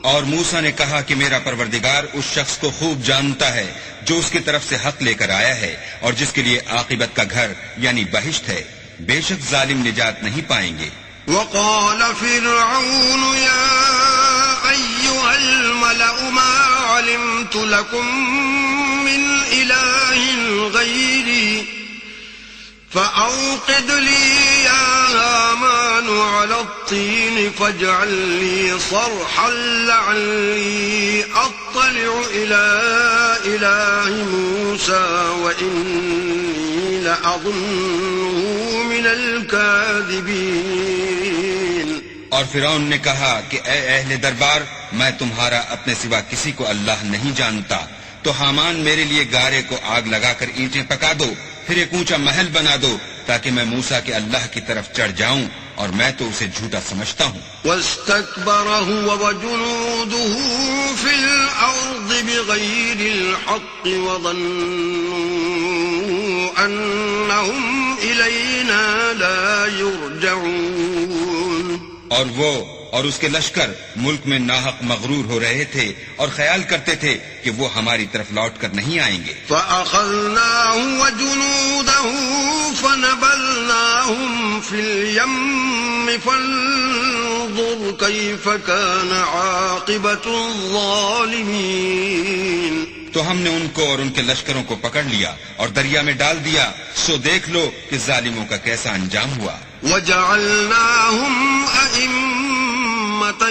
C: اور موسیٰ نے کہا کہ میرا پروردگار اس شخص کو خوب جانتا ہے جو اس کی طرف سے حق لے کر آیا ہے اور جس کے لیے عاقبت کا گھر یعنی بہشت ہے، بے شک ظالم نجات نہیں پائیں گے۔
B: وقال فرعون يا أيها الملأ ما علمت لكم من إله غيري فأوقد لي يا هامان على الطين فاجعل لي صرحا لعلي أطلع إلى إله موسى وإني لأظنه من الكاذبين۔
C: اور فرعون نے کہا کہ اے اہل دربار میں تمہارا اپنے سوا کسی کو اللہ نہیں جانتا، تو حامان میرے لیے گارے کو آگ لگا کر اینٹیں پکا دو، پھر ایک اونچا محل بنا دو تاکہ میں موسیٰ کے اللہ کی طرف چڑھ جاؤں، اور میں تو اسے جھوٹا سمجھتا ہوں۔
B: واستكبر هو وجنوده في الأرض بغير الحق وظنوا أنهم إلينا لا يرجعون.
C: اور وہ اور اس کے لشکر ملک میں ناحق مغرور ہو رہے تھے اور خیال کرتے تھے کہ وہ ہماری طرف لوٹ کر نہیں آئیں گے.
B: فَأَخَذْنَاهُ وَجُنُودَهُ فَنَبَذْنَاهُمْ فِي الْيَمِّ فَانظُرْ كَيْفَ كَانَ عَاقِبَةُ الظَّالِمِينَ.
C: تو ہم نے ان کو اور ان کے لشکروں کو پکڑ لیا اور دریا میں ڈال دیا، سو دیکھ لو کہ ظالموں کا کیسا انجام ہوا.
B: وَجَعَلْنَاهُمْ أَئِمَّةً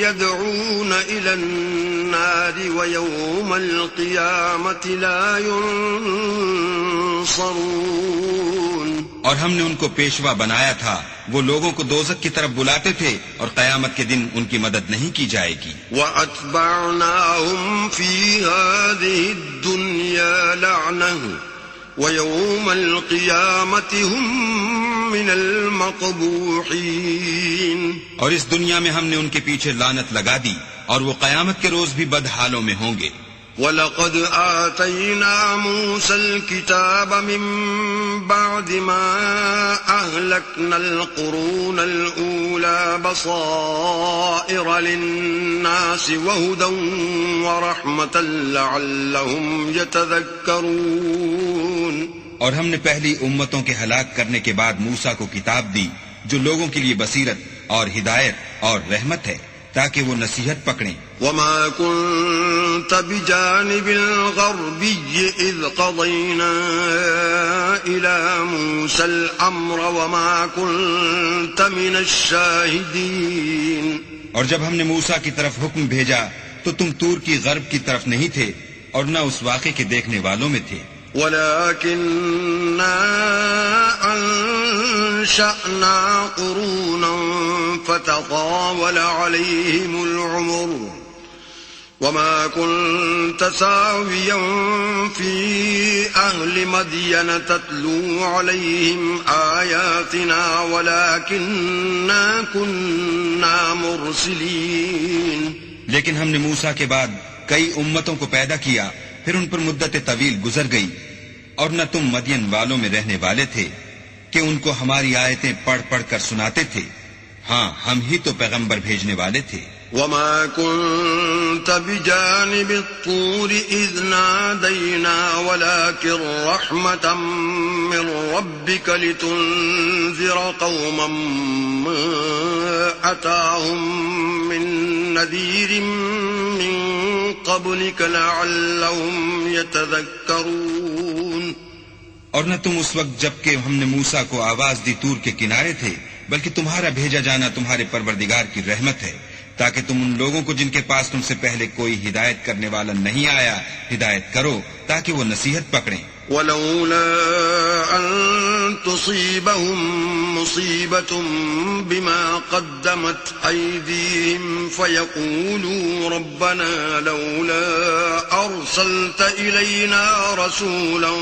B: يَدْعُونَ إِلَى النَّارِ وَيَوْمَ الْقِيَامَةِ لَا يُنصَرُونَ.
C: اور ہم نے ان کو پیشوا بنایا تھا، وہ لوگوں کو دوزخ کی طرف بلاتے تھے اور قیامت کے دن ان کی مدد نہیں کی جائے گی.
B: وَأَتْبَعْنَاهُمْ فِي هَذِهِ الدُّنْيَا لَعْنَةً وَيَوْمَ الْقِيَامَةِ هُمْ مِنَ الْمَقْبُوحِينَ.
C: اور اس دنیا میں ہم نے ان کے پیچھے لعنت لگا دی اور وہ قیامت کے روز بھی بد حالوں میں ہوں گے.
B: وَلَقَدْ آتَيْنَا مُوسَى الْكِتَابَ مِن بَعْدِ مَا أَهْلَكْنَا الْقُرُونَ الْأُولَى بَصَائِرَ لِلنَّاسِ وَهُدًى وَرَحْمَةً لَعَلَّهُمْ يَتَذَكَّرُونَ.
C: اور ہم نے پہلی امتوں کے ہلاک کرنے کے بعد موسیٰ کو کتاب دی جو لوگوں کے لیے بصیرت اور ہدایت اور رحمت ہے تاکہ وہ نصیحت پکڑیں.
B: وَمَا كُنْتَ بِجَانِبِ الْغَرْبِيِّ إِذْ قَضَيْنَا إِلَى مُوسَى الْأَمْرَ وَمَا كُنْتَ مِنَ الشَّاهِدِينَ.
C: اور جب ہم نے موسیٰ کی طرف حکم بھیجا تو تم طور کی غرب کی طرف نہیں تھے اور نہ اس واقعے کے دیکھنے والوں میں تھے.
B: وَلَكِنَّا أَنشَأْنَا قُرُونًا فَتَطَاوَلَ عَلَيْهِمُ الْعُمُرُ وَمَا كُنْتَ سَاوِيًا فِي أَهْلِ مَدْيَنَ تَتْلُو عَلَيْهِمْ آيَاتِنَا وَلَكِنَّا كُنَّا مُرْسِلِينَ.
C: لیکن ہم نے موسیٰ کے بعد کئی امتوں کو پیدا کیا، پھر ان پر مدت طویل گزر گئی اور نہ تم مدین والوں میں رہنے والے تھے کہ ان کو ہماری آیتیں پڑھ پڑھ کر سناتے تھے. ہاں ہم ہی تو پیغمبر بھیجنے والے تھے.
B: وَمَا كُنْتَ بِجَانِبِ الطُّورِ إِذْ نَادَيْنَا وَلَكِنْ رَحْمَةً مِّن رَّبِّكَ لِتُنذِرَ قَوْمًا مَّا أَتَاهُم مِّن نَّذِيرٍ مِّن قَبْلِكَ لَعَلَّهُمْ يَتَذَكَّرُونَ.
C: اور نہ تم اس وقت جب کہ ہم نے موسیٰ کو آواز دی طور کے کنارے تھے، بلکہ تمہارا بھیجا جانا تمہارے پروردگار کی رحمت ہے تاکہ تم ان لوگوں کو جن کے پاس تم سے پہلے کوئی ہدایت کرنے والا نہیں آیا ہدایت کرو تاکہ وہ نصیحت پکڑیں.
B: وَلَوْلَا أَن تُصِيبَهُم مُّصِيبَةٌ بِمَا قَدَّمَتْ أَيْدِيهِمْ فَيَقُولُوا رَبَّنَا لَوْلَا أَرْسَلْتَ إِلَيْنَا رَسُولًا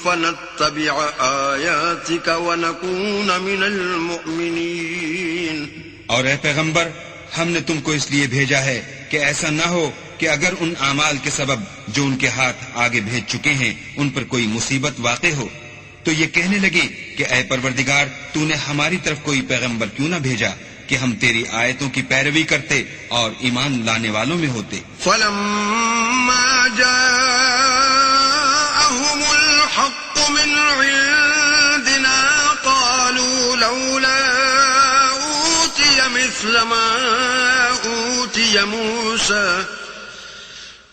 B: فَنَتَّبِعَ آيَاتِكَ وَنَكُونَ مِنَ الْمُؤْمِنِينَ.
C: اور اے پیغمبر، ہم نے تم کو اس لیے بھیجا ہے کہ ایسا نہ ہو کہ اگر ان اعمال کے سبب جو ان کے ہاتھ آگے بھیج چکے ہیں ان پر کوئی مصیبت واقع ہو تو یہ کہنے لگے کہ اے پروردگار تو نے ہماری طرف کوئی پیغمبر کیوں نہ بھیجا کہ ہم تیری آیتوں کی پیروی کرتے اور ایمان لانے والوں میں ہوتے.
B: فَلَمَّا جَاءَهُمُ الْحَقُّ مِنْ عِنْدِنَا قَالُوا لَوْلَا أُوتِيَ مِثْلَ مَا أُوتِيَ مُوسَى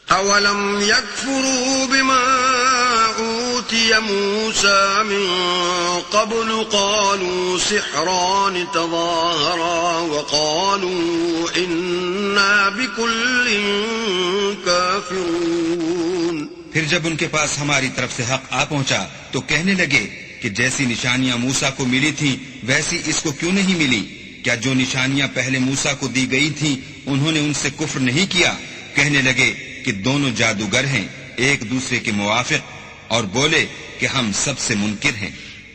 B: أَوَلَمْ يَكْفُرُوا بِمَا أُوتِيَ مُوسَى مِنْ قَبْلُ قَالُوا سِحْرَانِ تَظَاهَرَا وَقَالُوا إِنَّا بِكُلٍّ كَافِرُونَ.
C: پھر جب ان کے پاس ہماری طرف سے حق آ پہنچا تو کہنے لگے کہ جیسی نشانیاں موسیٰ کو ملی تھیں ویسی اس کو کیوں نہیں ملی؟ کیا جو نشانیاں پہلے موسیٰ کو دی گئی تھیں انہوں نے ان سے کفر نہیں کیا؟ کہنے لگے کہ دونوں جادوگر ہیں ایک دوسرے کے موافق اور بولے کہ ہم سب سے منکر ہیں.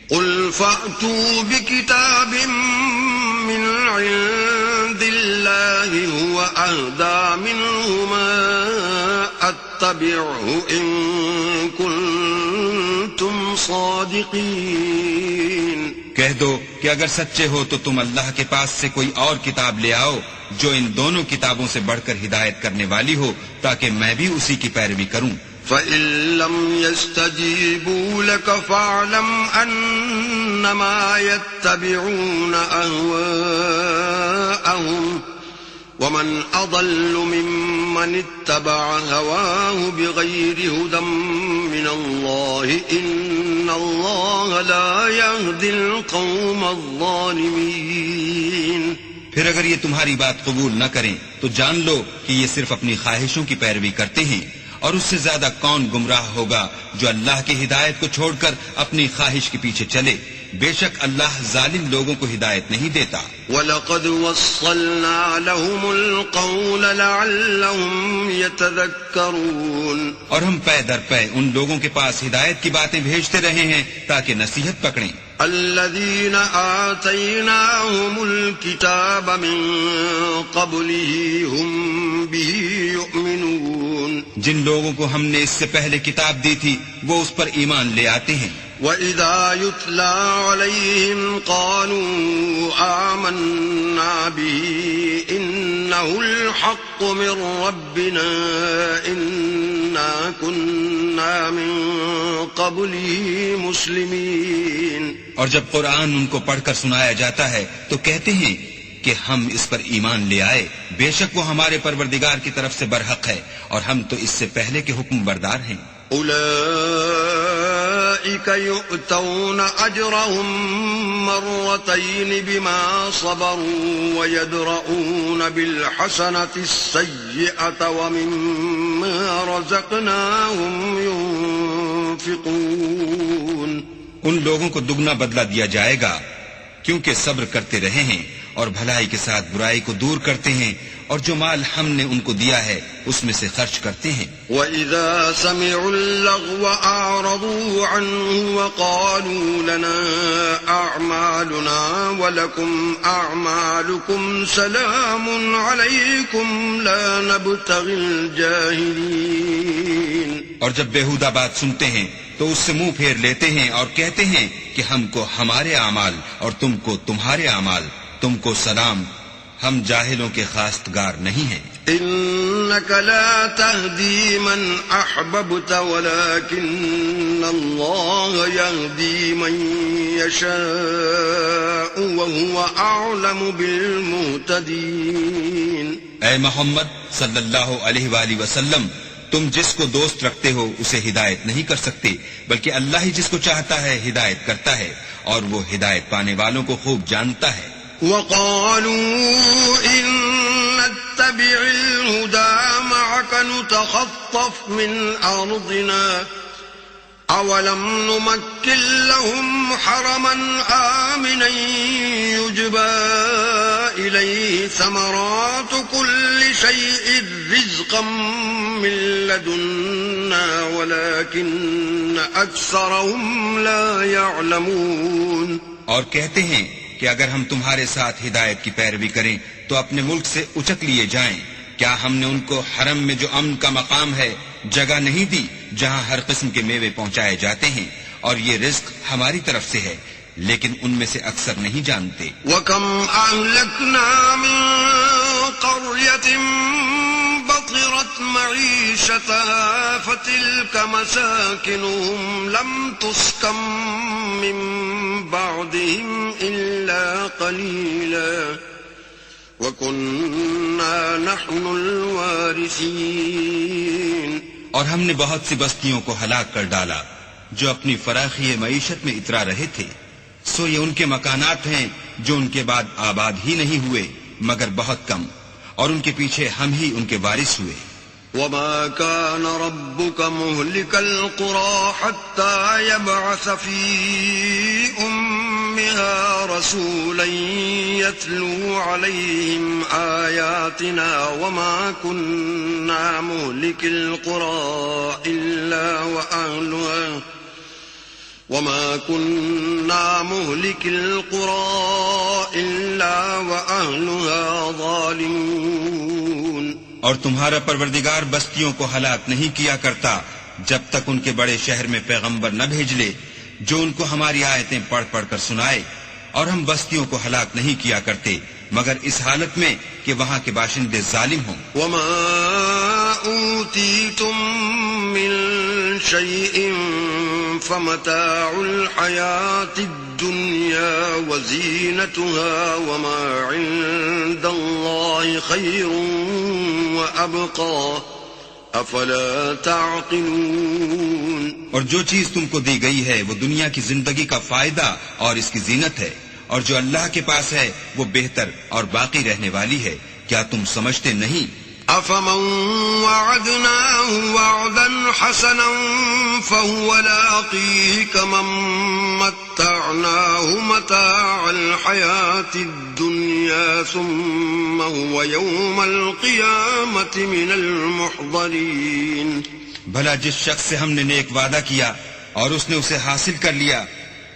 B: قُلْ فَأْتُوا بِكِتَابٍ مِّنْ عِندِ اللَّهِ هُوَ أَهْدَىٰ مِنْهُمَا فاتبعه إن كنتم صادقين.
C: کہہ دو کہ اگر سچے ہو تو تم اللہ کے پاس سے کوئی اور کتاب لے آؤ جو ان دونوں کتابوں سے بڑھ کر ہدایت کرنے والی ہو تاکہ میں بھی اسی کی پیروی کروں.
B: فَإِن لَّمْ يَسْتَجِيبُوا لَكَ فَاعْلَمْ أَنَّمَا يَتَّبِعُونَ أَهْوَاءَهُمْ وَمَنْ أَضَلُّ مِمَّنِ اتَّبَعَ هَوَاهُ بِغَيْرِ هُدًى مِّنَ اللَّهِ إِنَّ اللَّهَ لَا يَهْدِي الْقَوْمَ الظَّالِمِينَ.
C: پھر اگر یہ تمہاری بات قبول نہ کریں تو جان لو کہ یہ صرف اپنی خواہشوں کی پیروی کرتے ہیں، اور اس سے زیادہ کون گمراہ ہوگا جو اللہ کی ہدایت کو چھوڑ کر اپنی خواہش کے پیچھے چلے. بے شک اللہ ظالم لوگوں کو ہدایت نہیں دیتا.
B: وَلَقَدْ وَصَّلْنَا لَهُمُ الْقَوْلَ لَعَلَّهُمْ يَتَذَكَّرُونَ.
C: اور ہم پے در پے ان لوگوں کے پاس ہدایت کی باتیں بھیجتے رہے ہیں تاکہ نصیحت پکڑیں.
B: الَّذِينَ آتَيْنَاهُمُ الْكِتَابَ مِن قَبْلِهِ هُمْ بِهِ يُؤْمِنُونَ.
C: جن لوگوں کو ہم نے اس سے پہلے کتاب دی تھی وہ اس پر ایمان لے آتے ہیں.
B: وَإِذَا يُتْلَى عَلَيْهِمْ قَالُوا آمَنَّا بِهِ إِنَّهُ الْحَقُّ مِنْ رَبِّنَا إِنَّا كُنَّا مِنْ قَبْلِهِ مُسْلِمِينَ.
C: اور جب قرآن ان کو پڑھ کر سنایا جاتا ہے تو کہتے ہیں کہ ہم اس پر ایمان لے آئے، بے شک وہ ہمارے پروردگار کی طرف سے برحق ہے اور ہم تو اس سے پہلے کے حکم بردار ہیں.
B: أولئك يؤتون أجرهم مرتين بما صبروا ويدرؤون بالحسنة السيئة ومما رزقناهم ينفقون.
C: ان لوگوں کو دگنا بدلہ دیا جائے گا کیونکہ صبر کرتے رہے ہیں اور بھلائی کے ساتھ برائی کو دور کرتے ہیں اور جو مال ہم نے ان کو دیا ہے اس میں سے خرچ کرتے ہیں.
B: وَإِذَا سَمِعُوا اللَّغْوَ أَعْرَضُوا عَنْهُ وَقَالُوا لَنَا أَعْمَالُنَا وَلَكُمْ أَعْمَالُكُمْ سَلَامٌ عَلَيْكُمْ لَا نَبْتَغِي الْجَاهِلِينَ.
C: اور جب بیہودہ بات سنتے ہیں تو اس سے منہ پھیر لیتے ہیں اور کہتے ہیں کہ ہم کو ہمارے اعمال اور تم کو تمہارے اعمال، تم کو سلام، ہم جاہلوں کے خواستگار نہیں ہیں.
B: إنك لا تهدي من أحببت ولكن الله يهدي من يشاء وهو أعلم بالمهتدين.
C: اے محمد صلی اللہ علیہ وآلہ وسلم، تم جس کو دوست رکھتے ہو اسے ہدایت نہیں کر سکتے، بلکہ اللہ ہی جس کو چاہتا ہے ہدایت کرتا ہے اور وہ ہدایت پانے والوں کو خوب جانتا ہے.
B: وقالوا إن نتبع الهدى معك نتخطف من أرضنا أولم نمكن لهم حرما آمنا يجبى إليه ثمرات كل شيء رزقا من لدنا ولكن أكثرهم لا يعلمون.
C: اور کہتے ہیں کہ اگر ہم تمہارے ساتھ ہدایت کی پیروی کریں تو اپنے ملک سے اچک لیے جائیں. کیا ہم نے ان کو حرم میں جو امن کا مقام ہے جگہ نہیں دی جہاں ہر قسم کے میوے پہنچائے جاتے ہیں، اور یہ رزق ہماری طرف سے ہے، لیکن ان میں سے اکثر نہیں جانتے.
B: وَكَمْ أَهْلَكْنَا مِن قَرْيَةٍ بَطِرَتْ مَعِيشَتَهَا فَتِلْكَ مَسَاكِنُهُمْ لَمْ تُسْكَن مِّن بَعْدِهِمْ إِلَّا قَلِيلًا وَكُنَّا نَحْنُ الْوَارِثِينَ.
C: اور ہم نے بہت سی بستیوں کو ہلاک کر ڈالا جو اپنی فراخی معیشت میں اترا رہے تھے، سو یہ ان کے مکانات ہیں جو ان کے بعد آباد ہی نہیں ہوئے مگر بہت کم، اور ان کے پیچھے ہم ہی ان کے وارث ہوئے.
B: وَمَا كَانَ رَبُّكَ مُهْلِكَ الْقُرَىٰ حَتَّىٰ يَبْعَثَ فِي أُمِّهَا رَسُولًا يَتْلُو عَلَيْهِمْ آيَاتِنَا وَمَا كُنَّا مُهْلِكِ الْقُرَىٰ إِلَّا وَأَهْلُهَا ظَالِمُونَ.
C: اور تمہارا پروردگار بستیوں کو ہلاک نہیں کیا کرتا جب تک ان کے بڑے شہر میں پیغمبر نہ بھیج لے جو ان کو ہماری آیتیں پڑھ پڑھ کر سنائے، اور ہم بستیوں کو ہلاک نہیں کیا کرتے مگر اس حالت میں کہ وہاں کے باشندے ظالم ہوں۔
B: وما أوتيتم من شيء فمتاع الحياة الدنيا وزينتها وما عند الله خير وأبقى افلا تعقلون۔
C: اور جو چیز تم کو دی گئی ہے وہ دنیا کی زندگی کا فائدہ اور اس کی زینت ہے، اور جو اللہ کے پاس ہے وہ بہتر اور باقی رہنے والی ہے، کیا تم سمجھتے نہیں؟
B: افمن وعدناه وعدا حسنا فهو لاقيه كمن متعناه متاع الحياة الدنيا ثم هو يوم القيامة من المحضرين۔
C: بھلا جس شخص سے ہم نے نیک وعدہ کیا اور اس نے اسے حاصل کر لیا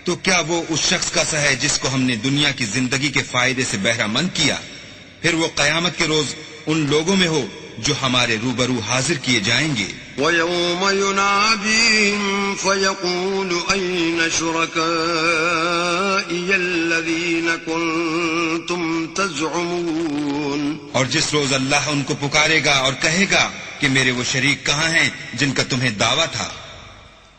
C: تو کیا وہ اس شخص کا سا ہے جس کو ہم نے دنیا کی زندگی کے فائدے سے بہرہ مند کیا، پھر وہ قیامت کے روز ان لوگوں میں ہو جو ہمارے روبرو حاضر کیے جائیں گے۔
B: وَيَوْمَ يُنَادِيهِمْ فَيَقُولُ أَيْنَ شُرَكَائِيَ الَّذِينَ كُنتُمْ تَزْعُمُونَ۔
C: اور جس روز اللہ ان کو پکارے گا اور کہے گا کہ میرے وہ شریک کہاں ہیں جن کا تمہیں دعویٰ تھا۔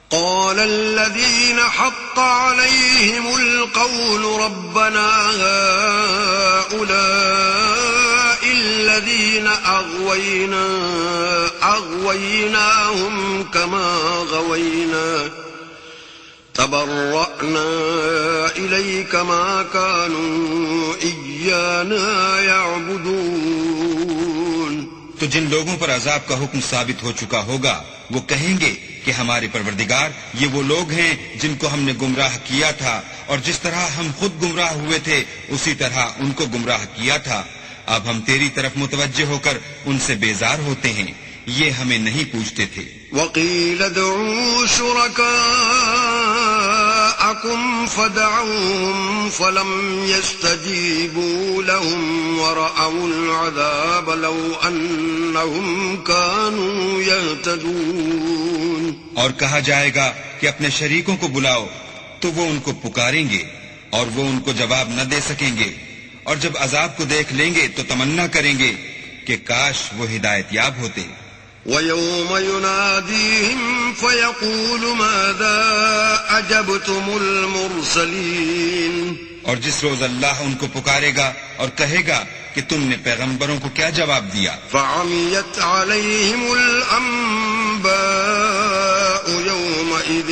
B: قال الذين حق عليهم القول ربنا هؤلاء الذين أغويناهم كما غوينا تبرأنا إليك ما كانوا إيانا يعبدون۔
C: تو جن لوگوں پر عذاب کا حکم ثابت ہو چکا ہوگا وہ کہیں گے کہ ہمارے پروردگار یہ وہ لوگ ہیں جن کو ہم نے گمراہ کیا تھا، اور جس طرح ہم خود گمراہ ہوئے تھے اسی طرح ان کو گمراہ کیا تھا۔ اب ہم تیری طرف متوجہ ہو کر ان سے بیزار ہوتے ہیں، یہ ہمیں نہیں پوچھتے تھے۔
B: وَقِيلَ ادْعُوا شُرَكَاءَكُمْ فَدَعَوْهُمْ فَلَمْ يَسْتَجِيبُوا لَهُمْ وَرَأَوُا الْعَذَابَ لَوْ أَنَّهُمْ كَانُوا يَهْتَدُونَ۔
C: اور کہا جائے گا کہ اپنے شریکوں کو بلاؤ تو وہ ان کو پکاریں گے اور وہ ان کو جواب نہ دے سکیں گے، اور جب عذاب کو دیکھ لیں گے تو تمنا کریں گے کہ کاش وہ ہدایت یاب ہوتے۔
B: وَيَوْمَ يُنَادِيهِمْ فَيَقُولُ مَاذَا أَجَبْتُمُ الْمُرْسَلِينَ۔ اور جس روز اللہ ان کو پکارے گا اور کہے گا کہ تم نے پیغمبروں کو کیا جواب دیا۔ فَعَمِيَتْ عَلَيْهِمُ الْأَنبَاءُ يَوْمَئِذٍ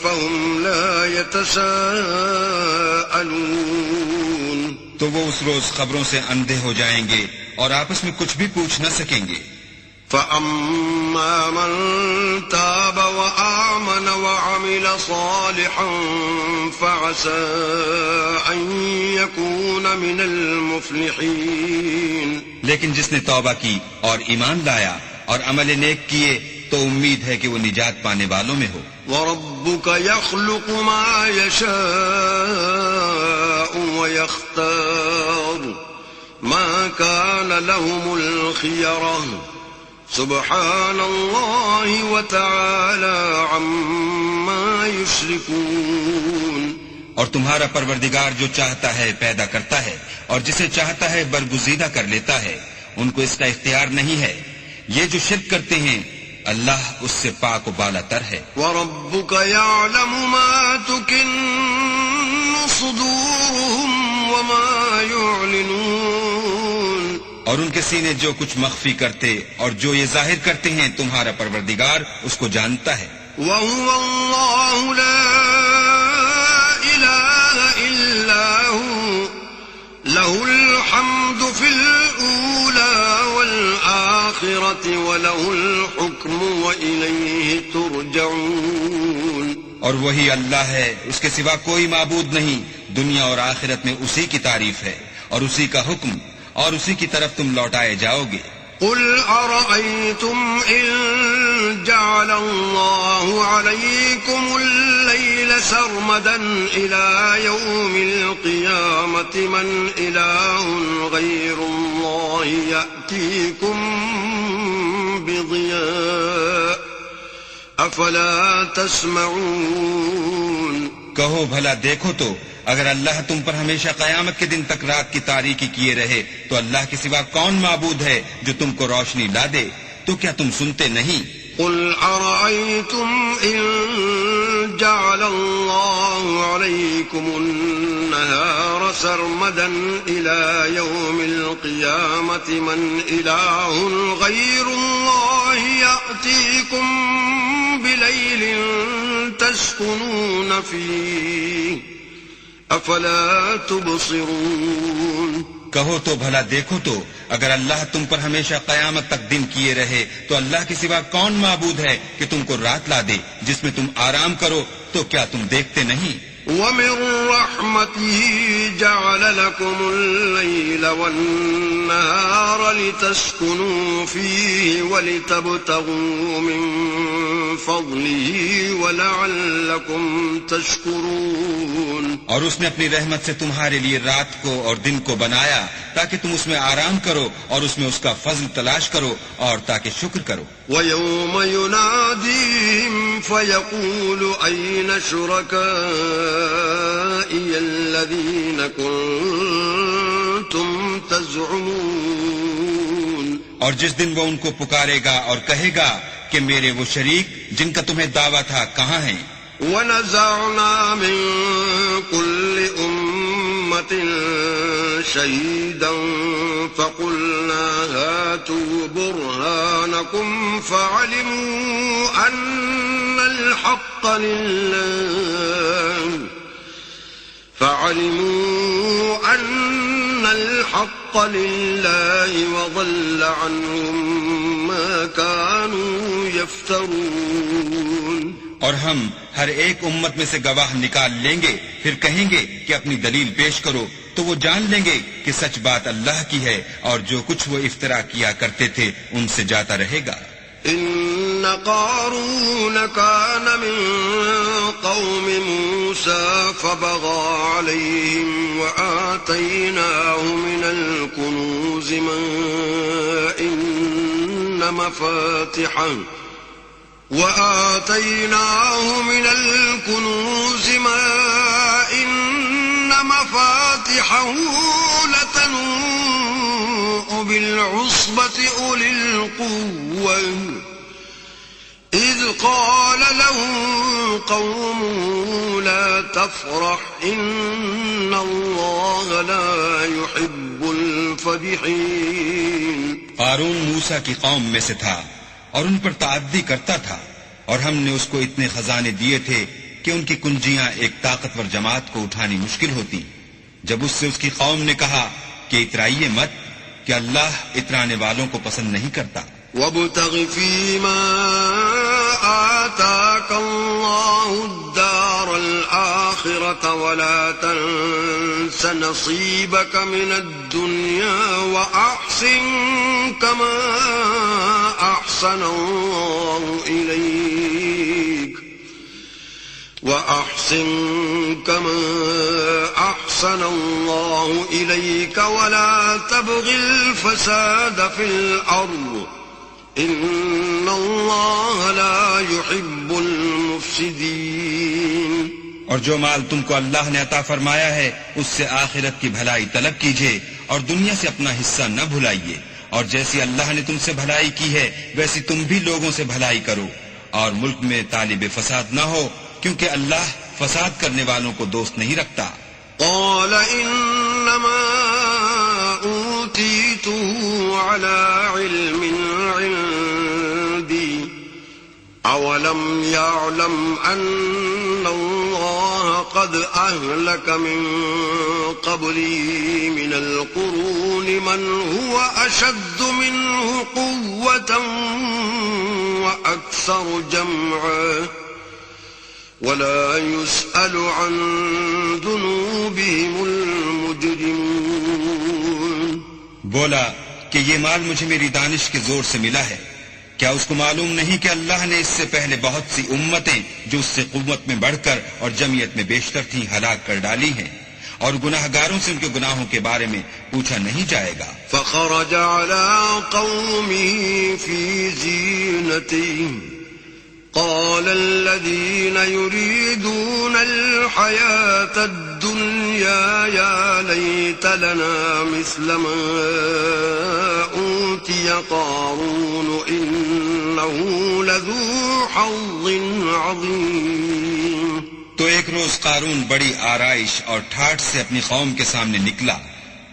B: فَهُمْ لَا يَتَسَاءَلُونَ۔
C: تو وہ اس روز خبروں سے اندھے ہو جائیں گے اور آپس میں کچھ بھی پوچھ نہ سکیں گے۔
B: فَأَمَّا مَن تَابَ وَآمَنَ وَعَمِلَ صَالِحًا فَعَسَىٰ أَن يَكُونَ مِنَ الْمُفْلِحِينَ۔
C: لیکن جس نے توبہ کی اور ایمان لایا اور عمل نیک کیے تو امید ہے کہ وہ نجات پانے والوں میں ہو۔
B: وَرَبُّكَ يَخْلُقُ مَا يَشَاءُ وَيَخْتَارُ مَا كَانَ لَهُمُ الْخِيَرَةُ سُبْحَانَ اللَّهِ وَتَعَالَى عَمَّا يُشْرِكُونَ۔
C: اور تمہارا پروردگار جو چاہتا ہے پیدا کرتا ہے اور جسے چاہتا ہے برگزیدہ کر لیتا ہے، ان کو اس کا اختیار نہیں ہے۔ یہ جو شرک کرتے ہیں اللہ اس سے پاک و بالا تر ہے۔
B: وَرَبُّكَ يَعْلَمُ مَا تُكِنُّ صُدُورُهُمْ وَمَا يُعْلِنُونَ۔
C: اور ان کے سینے جو کچھ مخفی کرتے اور جو یہ ظاہر کرتے ہیں تمہارا پروردگار اس کو جانتا ہے۔
B: وَهُوَ اللَّهُ لَا إِلَٰهَ إِلَّا هُوَ لَهُ الْحَمْدُ فِي الْأُولَىٰ وَالْآخِرَةِ وَلَهُ الْحُكْمُ وَإِلَيْهِ تُرْجَعُونَ۔
C: اور وہی اللہ ہے، اس کے سوا کوئی معبود نہیں، دنیا اور آخرت میں اسی کی تعریف ہے اور اسی کا حکم اور اسی کی طرف تم لوٹائے جاؤ گے۔
B: قل أرأيتم إن جعل الله عليكم الليل سرمدا إلى يوم القيامة من إله غير الله يأتيكم بضياء أفلا تسمعون.
C: کہو بھلا دیکھو تو اگر اللہ تم پر ہمیشہ قیامت کے دن تک رات کی تاریکی کیے رہے تو اللہ کے سوا کون معبود ہے جو تم کو روشنی لا دے؟ تو کیا تم سنتے نہیں؟
B: قل أرأيتم إن جعل الله عليكم النهار سرمدا إلى يوم القيامة من إله غير الله يأتيكم بليل تسكنون فيه أفلا تبصرون.
C: کہو تو بھلا دیکھو تو اگر اللہ تم پر ہمیشہ قیامت تک دن کیے رہے تو اللہ کے سوا کون معبود ہے کہ تم کو رات لا دے جس میں تم آرام کرو؟ تو کیا تم دیکھتے نہیں؟
B: وَمِن رَّحْمَتِهِ جَعَلَ لَكُمُ اللَّيْلَ وَالنَّهَارَ لِتَسْكُنُوا فِيهِ وَلِتَبْتَغُوا مِن فَضْلِهِ وَلَعَلَّكُمْ تَشْكُرُونَ.
C: اور اس نے اپنی رحمت سے تمہارے لیے رات کو اور دن کو بنایا تاکہ تم اس میں آرام کرو اور اس میں اس کا فضل تلاش کرو اور تاکہ شکر کرو.
B: وَيَوْمَ يُنَادِيهِمْ فَيَقُولُ أَيْنَ شُرَكَائِيَ الَّذِينَ كُنتُمْ تَزْعُمُونَ.
C: اور جس دن وہ ان کو پکارے گا اور کہے گا کہ میرے وہ شریک جن کا تمہیں دعویٰ تھا کہاں ہیں؟
B: وَنَزَعْنَا مِن كُلِّ أُمَّةٍ شَهِيدًا فَقُلْنَا هَاتُوا بُرْهَانَكُمْ فَعَلِمُوا أَنَّ الْحَقَّ لِلَّهِ وَضَلَّ عَنْهُمْ مَا كَانُوا يَفْتَرُونَ.
C: اور ہم ہر ایک امت میں سے گواہ نکال لیں گے، پھر کہیں گے کہ اپنی دلیل پیش کرو، تو وہ جان لیں گے کہ سچ بات اللہ کی ہے اور جو کچھ وہ افترا کیا کرتے تھے ان سے جاتا رہے گا.
B: إن قارون كان من قوم موسى فبغى عليهم وآتيناه من الكنوز ما إن مفاتحه لتنوء بالعصبة أولي القوة إذ قال له قومه لا تفرح إن الله لا يحب الفرحين.
C: قارون موسیٰ کی قوم میں سے تھا اور ان پر تعدی کرتا تھا، اور ہم نے اس کو اتنے خزانے دیے تھے کہ ان کی کنجیاں ایک طاقتور جماعت کو اٹھانی مشکل ہوتی. جب اس سے اس کی قوم نے کہا کہ اترائیے مت، کہ اللہ اترانے والوں کو پسند نہیں کرتا.
B: وَابْتَغِ فِيمَا آتَاكَ اللَّهُ الدَّارَ الْآخِرَةَ وَلَا تَنْسَ نَصِيبَكَ مِنَ الدُّنْيَا وَأَحْسِنْ كَمَا أَحْسَنَ اللَّهُ إِلَيْكَ وَلَا تَبْغِ الْفَسَادَ فِي الْأَرْضِ إِنَّ اللَّهَ لَا يُحِبُّ الْمُفْسِدِينَ.
C: اور جو مال تم کو اللہ نے عطا فرمایا ہے اس سے آخرت کی بھلائی طلب کیجیے اور دنیا سے اپنا حصہ نہ بھلائیے، اور جیسی اللہ نے تم سے بھلائی کی ہے ویسی تم بھی لوگوں سے بھلائی کرو، اور ملک میں طالب فساد نہ ہو، کیونکہ اللہ فساد کرنے والوں کو دوست نہیں رکھتا.
B: قال انما اوتیته على علم عندي اولم يعلم ان الله قد اهلك من قبلي من القرون من هو اشد منه قوة واكثر جمعا ولا يسأل عن ذنوبهم المجرمون.
C: بولا کہ یہ مال مجھے میری دانش کے زور سے ملا ہے؟ کیا اس کو معلوم نہیں کہ اللہ نے اس سے پہلے بہت سی امتیں جو اس سے قوت میں بڑھ کر اور جمعیت میں بیشتر تھیں ہلاک کر ڈالی ہیں، اور گناہگاروں سے ان کے گناہوں کے بارے میں پوچھا نہیں جائے گا۔
B: فخرج على قومه في زينته قال الذين يريدون الحياة الدنيا يا ليت لنا مثل ما أوتي قارون إنه لذو حظ عظيم۔
C: تو ایک روز قارون بڑی آرائش اور ٹھاٹھ سے اپنی قوم کے سامنے نکلا۔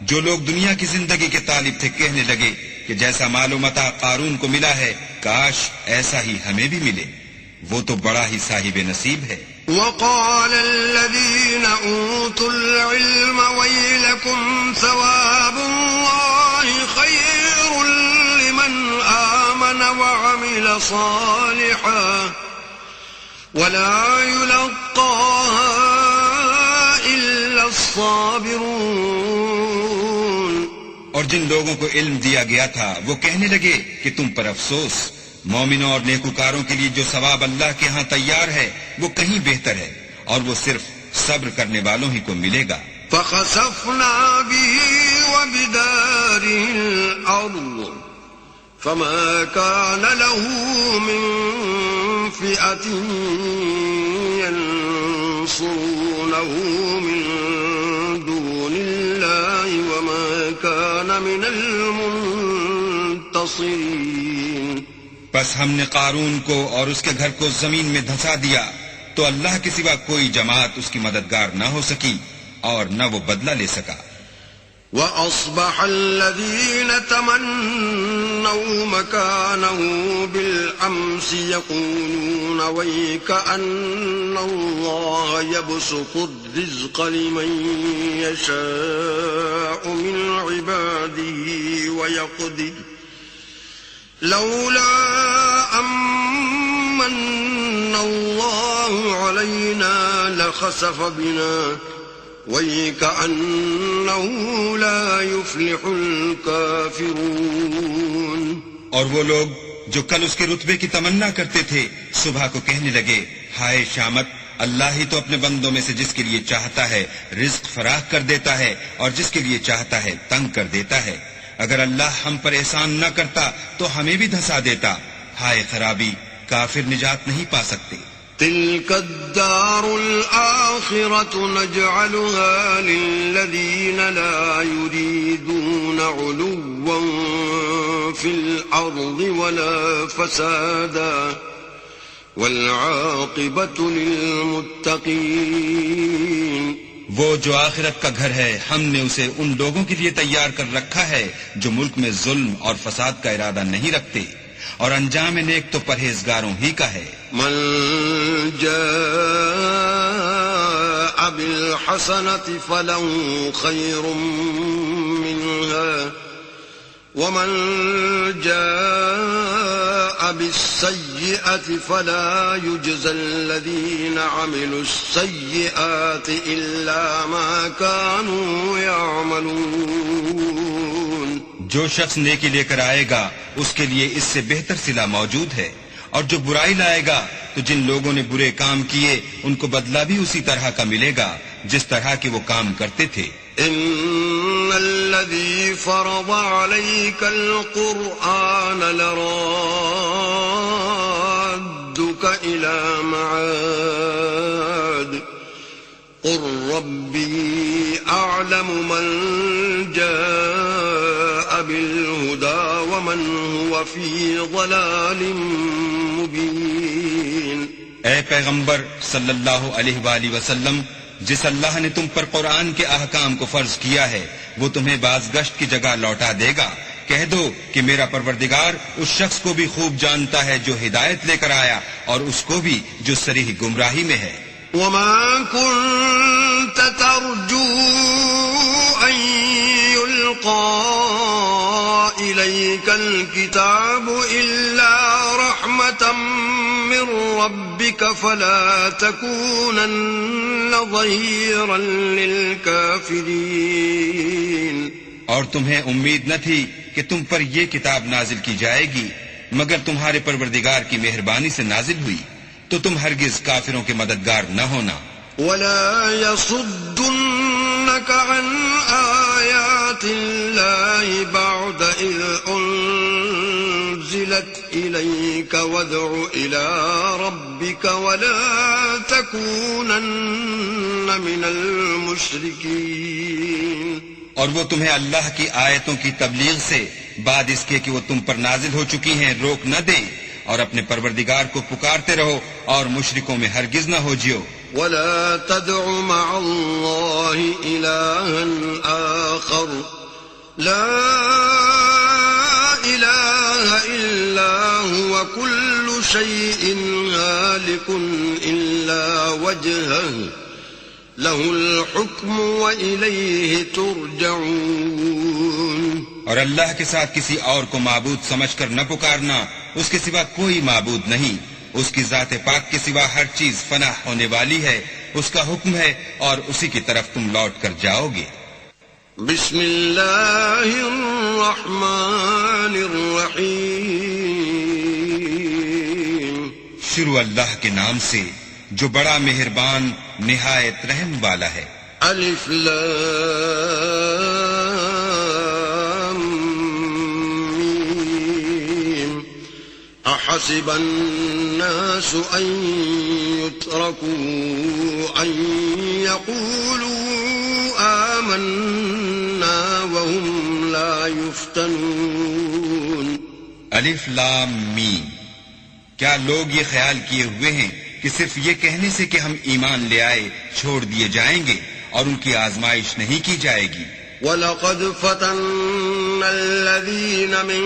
C: جو لوگ دنیا کی زندگی کے طالب تھے کہنے لگے کہ جیسا مال و متاع قارون کو ملا ہے کاش ایسا ہی ہمیں بھی ملے، وہ تو بڑا ہی صاحب نصیب ہے۔
B: وقال الذين أوتوا العلم ويلكم ثواب الله خير لمن آمن وعمل صالحا ولا يلقاها إلا الصابرون۔
C: اور جن لوگوں کو علم دیا گیا تھا وہ کہنے لگے کہ تم پر افسوس، مومنوں اور نیکوکاروں کے لیے جو ثواب اللہ کے ہاں تیار ہے وہ کہیں بہتر ہے، اور وہ صرف صبر کرنے والوں ہی کو ملے گا۔
B: فخسفنا به وبداره الأرض فما كان له من فئة ينصرونه من دون الله وما كان من المنتصرين۔
C: بس ہم نے قارون کو اور اس کے گھر کو زمین میں دھسا دیا تو اللہ کے سوا کوئی جماعت اس کی مددگار نہ ہو سکی اور نہ وہ بدلہ لے سکا۔
B: وَأَصْبَحَ الَّذِينَ تَمَنَّوْا مَكَانَهُ بِالْأَمْسِ يَقُولُونَ وَيْكَأَنَّ اللَّهَ يَبْسُطُ الرِّزْقَ لِمَن يَشَاءُ مِنْ عِبَادِهِ وَيَقْدِرُ لولا أمن الله علينا لخسف بنا وَيْكَأَنَّهُ لَا يُفْلِحُ الْكَافِرُونَ۔
C: اور وہ لوگ جو کل اس کے رتبے کی تمنا کرتے تھے صبح کو کہنے لگے ہائے شامت، اللہ ہی تو اپنے بندوں میں سے جس کے لیے چاہتا ہے رزق فراخ کر دیتا ہے اور جس کے لیے چاہتا ہے تنگ کر دیتا ہے۔ اگر اللہ ہم پر احسان نہ کرتا تو ہمیں بھی دھسا دیتا۔ ہائے خرابی، کافر نجات نہیں پا سکتے۔
B: تلك الدار الآخرة نجعلها للذين لا يريدون علوا في الأرض ولا فسادا والعاقبة للمتقين۔
C: وہ جو آخرت کا گھر ہے ہم نے اسے ان لوگوں کے لیے تیار کر رکھا ہے جو ملک میں ظلم اور فساد کا ارادہ نہیں رکھتے، اور انجام نیک تو پرہیزگاروں ہی کا ہے۔
B: من جاء بالحسنة فله خير منها ومن جاء بالسيئة فلا يجزى الذين عملوا السيئات إلا ما كانوا يعملون۔
C: جو شخص نیکی لے کر آئے گا اس کے لیے اس سے بہتر صلہ موجود ہے، اور جو برائی لائے گا تو جن لوگوں نے برے کام کیے ان کو بدلہ بھی اسی طرح کا ملے گا جس طرح کے وہ کام کرتے تھے۔
B: ان الذي فرض عليك القرآن لرادك الى معاد قل ربي اعلم من جاء بالهدى ومن هو في ضلال مبين۔
C: اے پیغمبر صلی اللہ علیہ وآلہ وسلم، جس اللہ نے تم پر قرآن کے احکام کو فرض کیا ہے وہ تمہیں بازگشت کی جگہ لوٹا دے گا۔ کہہ دو کہ میرا پروردگار اس شخص کو بھی خوب جانتا ہے جو ہدایت لے کر آیا اور اس کو بھی جو صریح گمراہی میں ہے۔
B: وما كنت ترجو أن يلقى إليك الكتاب إلا رحمة من ربك فلا تكونن ظهيرا للكافرين۔
C: اور تمہیں امید نہ تھی کہ تم پر یہ کتاب نازل کی جائے گی مگر تمہارے پروردگار کی مہربانی سے نازل ہوئی، تو تم ہرگز کافروں کے مددگار نہ ہونا۔
B: ولا يصدنك عن آيات الله بعد إذ أنزلت إليك وادع إلى ربك ولا تكونن من المشركين۔
C: اور وہ تمہیں اللہ کی آیتوں کی تبلیغ سے بعد اس کے کہ وہ تم پر نازل ہو چکی ہیں روک نہ دے، اور اپنے پروردگار کو پکارتے رہو اور مشرکوں میں ہرگز نہ ہو جیو۔
B: ولا تدع مع الله إلها آخر لا إله إلا هو كل شيء هالك إلا وجهه له الحكم وإليه ترجعون۔
C: اور اللہ کے ساتھ کسی اور کو معبود سمجھ کر نہ پکارنا، اس کے سوا کوئی معبود نہیں، اس کی ذات پاک کے سوا ہر چیز فنا ہونے والی ہے، اس کا حکم ہے اور اسی کی طرف تم لوٹ کر جاؤ گے۔
B: بسم اللہ الرحمن الرحیم۔
C: شروع اللہ کے نام سے جو بڑا مہربان نہایت رحم والا ہے۔
B: الف لام میم۔ احسب الناس ان يتركوا ان يقولوا آمنا وهم لا يفتنون۔
C: الف لام میم۔ کیا لوگ یہ خیال کیے ہوئے ہیں کہ صرف یہ کہنے سے کہ ہم ایمان لے آئے چھوڑ دیے جائیں گے اور ان کی آزمائش نہیں کی جائے گی؟
B: وَلَقَدْ فَتَنَّا الَّذِينَ مِن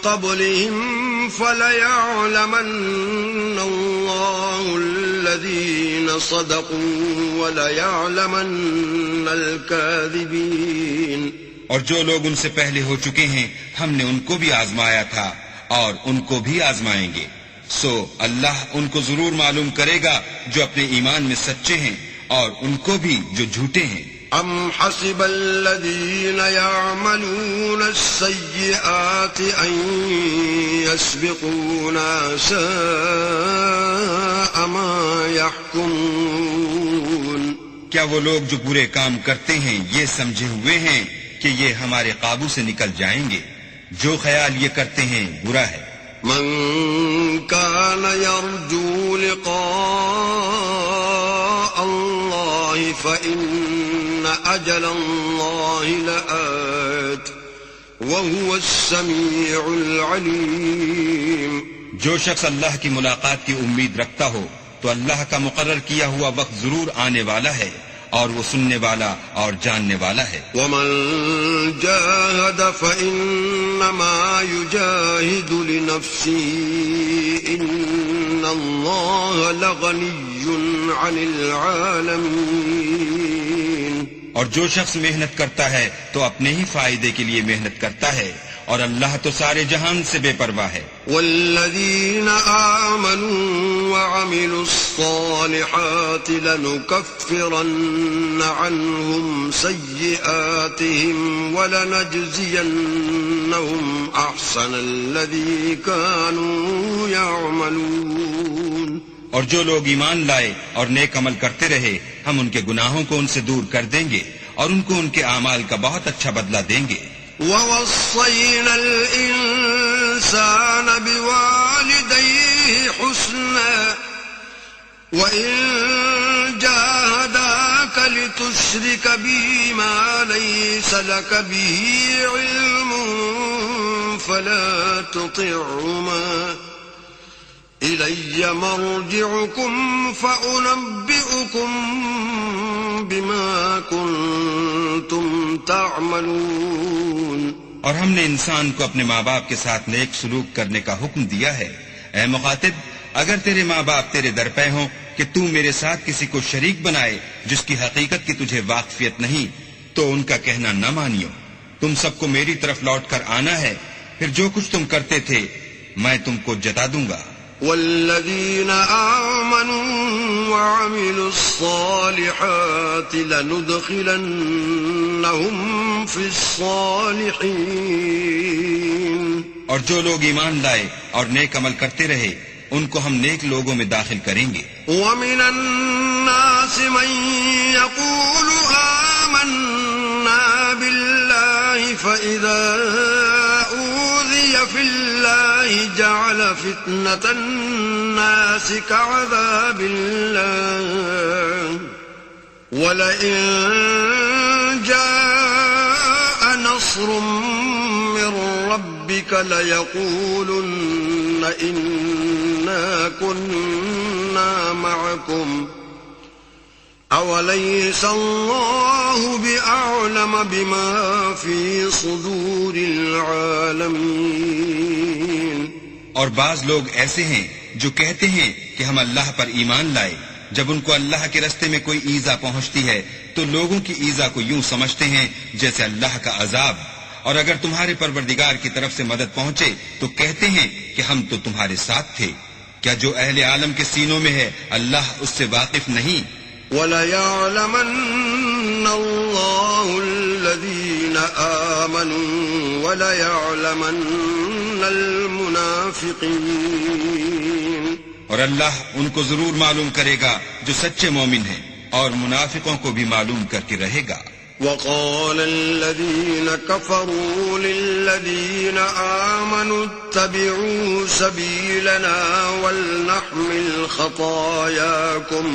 B: قَبْلِهِمْ فَلَيَعْلَمَنَّ اللَّهُ الَّذِينَ صَدَقُوا وَلَيَعْلَمَنَّ الْكَاذِبِينَ۔
C: اور جو لوگ ان سے پہلے ہو چکے ہیں ہم نے ان کو بھی آزمایا تھا اور ان کو بھی آزمائیں گے، سو اللہ ان کو ضرور معلوم کرے گا جو اپنے ایمان میں سچے ہیں اور ان کو بھی جو جھوٹے ہیں۔
B: ام حسب الذین یعملون السیئات ان یسبقونا ساء ما یحکمون۔
C: کیا وہ لوگ جو برے کام کرتے ہیں یہ سمجھے ہوئے ہیں کہ یہ ہمارے قابو سے نکل جائیں گے؟ جو خیال یہ کرتے ہیں برا ہے۔
B: من كان يرجو لقاء الله فإن أجل الله لآت وهو السميع العليم۔
C: جو شخص اللہ کی ملاقات کی امید رکھتا ہو تو اللہ کا مقرر کیا ہوا وقت ضرور آنے والا ہے اور وہ سننے والا اور جاننے والا ہے۔
B: ومن جاهد فإنما يجاهد لنفسه إن الله لغني عن العالمين۔
C: اور جو شخص محنت کرتا ہے تو اپنے ہی فائدے کے لیے محنت کرتا ہے اور اللہ تو سارے جہان سے بے پرواہ ہے۔
B: والذین آمنوا وعملوا الصالحات لنکفرن عنهم سیئاتهم ولنجزینهم احسن الذی كانوا يعملون۔
C: اور جو لوگ ایمان لائے اور نیک عمل کرتے رہے ہم ان کے گناہوں کو ان سے دور کر دیں گے اور ان کو ان کے اعمال کا بہت اچھا بدلہ دیں گے۔
B: وَوَصَّيْنَا الْإِنسَانَ بِوَالِدَيْهِ حُسْنًا وَإِن جَاهَدَاكَ لِتُشْرِكَ بِي مَا لَيْسَ لَكَ بِهِ عِلْمٌ فَلَا تُطِعْهُمَا إِلَيَّ مَرْجِعُكُمْ فَأُنَبِّئُكُمْ بِمَا كُنتُمْ تعملون۔
C: اور ہم نے انسان کو اپنے ماں باپ کے ساتھ نیک سلوک کرنے کا حکم دیا ہے۔ اے مخاطب، اگر تیرے ماں باپ تیرے در پہ ہوں کہ تو میرے ساتھ کسی کو شریک بنائے جس کی حقیقت کی تجھے واقفیت نہیں تو ان کا کہنا نہ مانیو۔ تم سب کو میری طرف لوٹ کر آنا ہے، پھر جو کچھ تم کرتے تھے میں تم کو جتا دوں گا۔
B: والذين آمنوا وعملوا الصالحات لندخلنهم في الصالحين
C: اور جو لوگ ایمان لائے اور نیک عمل کرتے رہے ان کو ہم نیک لوگوں میں داخل کریں گے.
B: ومن الناس من يقول آمنا بالله فإذا أوذي في الله جعل فتنة الناس كعذاب الله ولئن جاء نصر من ربك ليقولن إنا كنا معكم أوليس الله بأعلم بما في صدور العالمين.
C: اور بعض لوگ ایسے ہیں جو کہتے ہیں کہ ہم اللہ پر ایمان لائے، جب ان کو اللہ کے رستے میں کوئی ایذا پہنچتی ہے تو لوگوں کی ایذا کو یوں سمجھتے ہیں جیسے اللہ کا عذاب، اور اگر تمہارے پروردگار کی طرف سے مدد پہنچے تو کہتے ہیں کہ ہم تو تمہارے ساتھ تھے. کیا جو اہل عالم کے سینوں میں ہے اللہ اس سے واقف نہیں؟
B: وَلَيَعْلَمَنَّ اللَّهُ الَّذِينَ آمَنُوا وَلَيَعْلَمَنَّ الْمُنَافِقِينَ.
C: اور اللہ ان کو ضرور معلوم کرے گا جو سچے مومن ہیں، اور منافقوں کو بھی معلوم کر کے رہے گا.
B: وقال الذين كفروا للذين آمنوا اتبعوا سبيلنا ولنحمل خطاياكم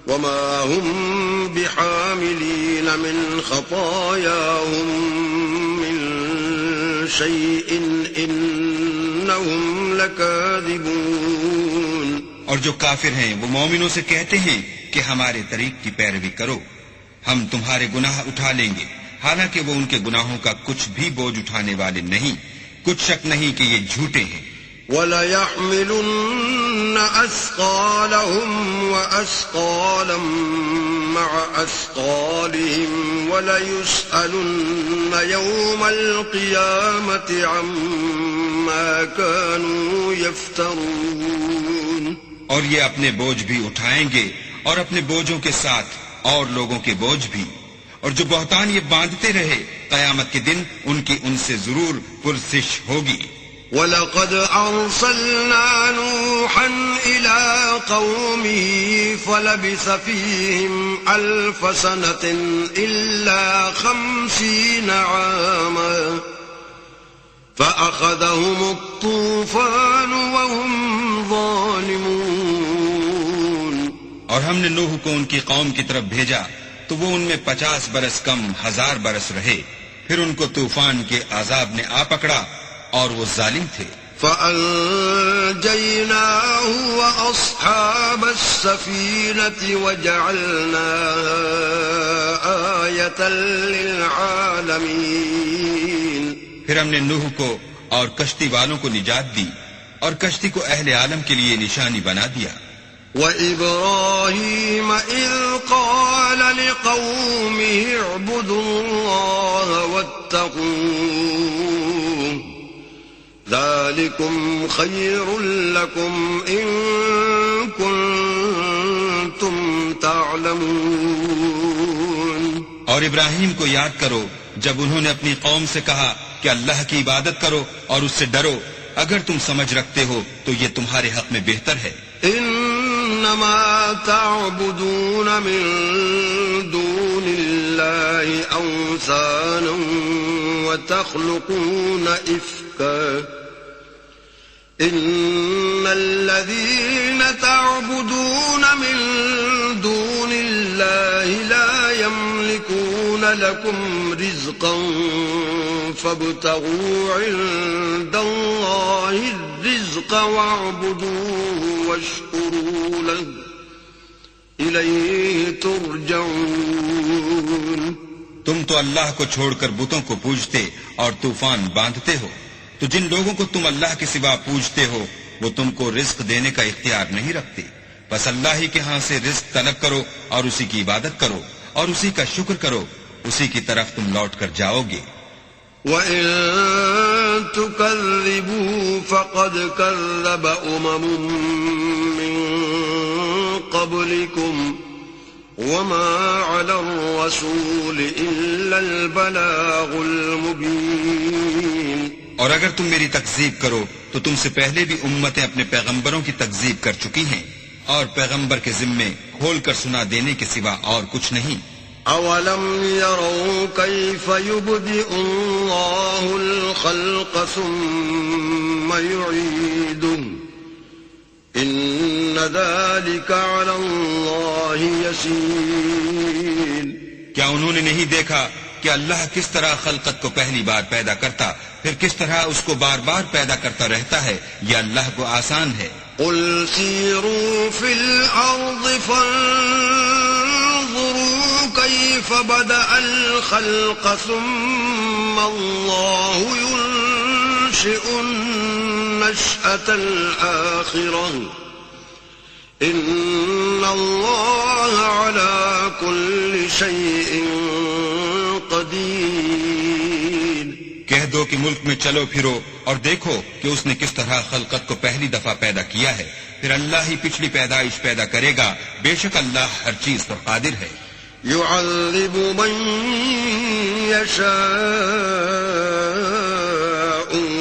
B: وما هم بحاملين من خطاياهم من شيء إنهم لكاذبون.
C: اور جو کافر ہیں وہ مومنوں سے کہتے ہیں کہ ہمارے طریق کی پیروی کرو، ہم تمہارے گناہ اٹھا لیں گے، حالانکہ وہ ان کے گناہوں کا کچھ بھی بوجھ اٹھانے والے نہیں. کچھ شک نہیں کہ یہ جھوٹے ہیں.
B: وَلَيَحْمِلُنَّ أَثْقَالَهُمْ وَأَثْقَالًا مَعَ أَثْقَالِهِمْ وَلَيُسْأَلُنَّ يَوْمَ الْقِيَامَةِ عَمَّا كَانُوا يَفْتَرُونَ.
C: اور یہ اپنے بوجھ بھی اٹھائیں گے اور اپنے بوجھوں کے ساتھ اور لوگوں کے بوجھ بھی، اور جو بہتان یہ باندھتے رہے قیامت کے دن ان کی ان سے ضرور پرسش ہوگی.
B: وَلَقَدْ أَرْسَلْنَا نُوحًا إِلَىٰ قَوْمِهِ فَلَبِثَ فِيهِمْ أَلْفَ سَنَةٍ إِلَّا 50 عَامًا فَأَخَذَهُمُ الطُّوفَانُ وَهُمْ ظَالِمُونَ.
C: اور ہم نے نوح کو ان کی قوم کی طرف بھیجا تو وہ ان میں 50 برس کم 1000 برس رہے، پھر ان کو طوفان کے عذاب نے آ پکڑا اور وہ ظالم تھے.
B: فَأَنجَيْنَاهُ وَأَصْحَابَ السَّفِينَةِ وَجَعَلْنَاهَا آيَةً لِلْعَالَمِينَ.
C: پھر ہم نے نوح کو اور کشتی والوں کو نجات دی اور کشتی کو اہل عالم کے لیے نشانی بنا دیا.
B: وَإِبْرَاهِيمَ إِذْ قَالَ لِقَوْمِهِ اعْبُدُوا اللَّهَ وَاتَّقُوهُ ذَلِكُمْ خَيْرٌ لَكُمْ إِن كُنتُمْ تَعْلَمُونَ.
C: اور ابراہیم کو یاد کرو جب انہوں نے اپنی قوم سے کہا کہ اللہ کی عبادت کرو اور اس سے ڈرو، اگر تم سمجھ رکھتے ہو تو یہ تمہارے حق میں بہتر ہے.
B: انما تعبدون من دون الله اوثانا وتخلقون افكا ان الذين تعبدون من دون الله لا يملكون لكم رزقا فابتغوا عند الله الرزق واعبدوه واشكروا له إليه ترجعون.
C: تم تو اللہ کو چھوڑ کر بتوں کو پوجتے اور طوفان باندھتے ہو، تو جن لوگوں کو تم اللہ کے سوا پوجتے ہو وہ تم کو رزق دینے کا اختیار نہیں رکھتے، بس اللہ ہی کے ہاں سے رزق طلب کرو اور اسی کی عبادت کرو اور اسی کا شکر کرو، اسی کی طرف تم لوٹ کر جاؤ گے.
B: وَإِن تكذبوا فقد كذب من قبلكم وما على الرسول إلا البلاغ المبين.
C: اور اگر تم میری تکذیب کرو تو تم سے پہلے بھی امتیں اپنے پیغمبروں کی تکذیب کر چکی ہیں، اور پیغمبر کے ذمے کھول کر سنا دینے کے سوا اور کچھ نہیں.
B: أولم يروا كيف يبدئ الله الخلق ثم يعيده إن ذلك على الله يسير.
C: کیا انہوں نے نہیں دیکھا کہ اللہ کس طرح خلقت کو پہلی بار پیدا کرتا پھر کس طرح اس کو بار بار پیدا کرتا رہتا ہے؟ یہ اللہ کو آسان ہے.
B: قل سيروا في الأرض فانظروا كيف بدأ الخلق ثم الله ينشئ النشأة الآخرة إن الله على كل شيء قدير.
C: کہہ دو کہ ملک میں چلو پھرو اور دیکھو کہ اس نے کس طرح خلقت کو پہلی دفعہ پیدا کیا ہے، پھر اللہ ہی پچھلی پیدائش پیدا کرے گا. بے شک اللہ ہر چیز پر قادر ہے.
B: يعذب من يشاء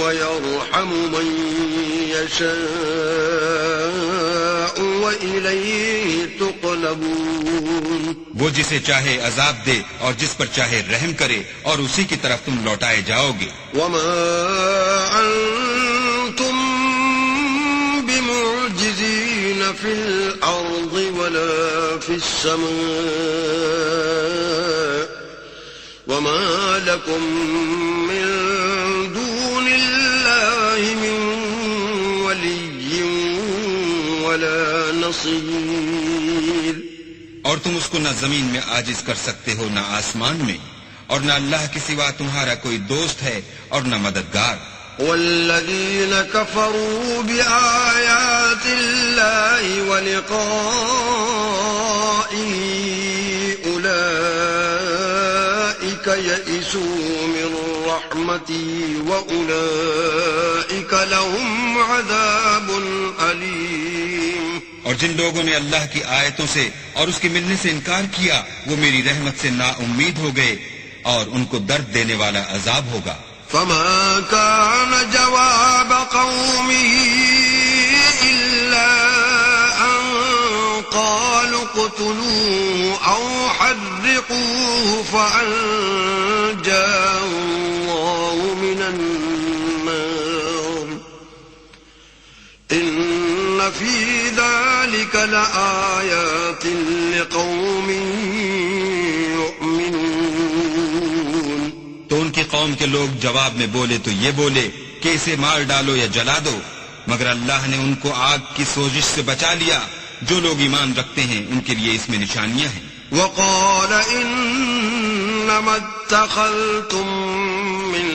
B: ويرحم من يشاء وإليه تقلبون.
C: وہ جسے چاہے عذاب دے اور جس پر چاہے رحم کرے اور اسی کی طرف تم لوٹائے جاؤ گے.
B: وما أنتم بمعجزين في الأرض ولا في السماء وما لكم من دون الله من ولي ولا نصير.
C: اور تم اس کو نہ زمین میں عاجز کر سکتے ہو نہ آسمان میں، اور نہ اللہ کے سوا تمہارا کوئی دوست ہے اور نہ مددگار.
B: والذين كفروا بآيات الله ولقائه أولئك يئسوا من رحمتي وأولئك لهم عذاب أليم.
C: اور جن لوگوں نے اللہ کی آیتوں سے اور اس کے ملنے سے انکار کیا وہ میری رحمت سے نا امید ہو گئے اور ان کو درد دینے والا عذاب ہوگا.
B: فما كان جواب قومه إلا أن قالوا اقتلوه أو حرقوه فأنجاه الله من النار إن في ذلك لآيات لقوم يؤمنون.
C: تو ان کی قوم کے لوگ جواب میں بولے تو یہ بولے کہ اسے مار ڈالو یا جلا دو، مگر اللہ نے ان کو آگ کی سوزش سے بچا لیا. جو لوگ ایمان رکھتے ہیں ان کے لیے اس میں نشانیاں ہیں.
B: وقال إنما اتخذتم من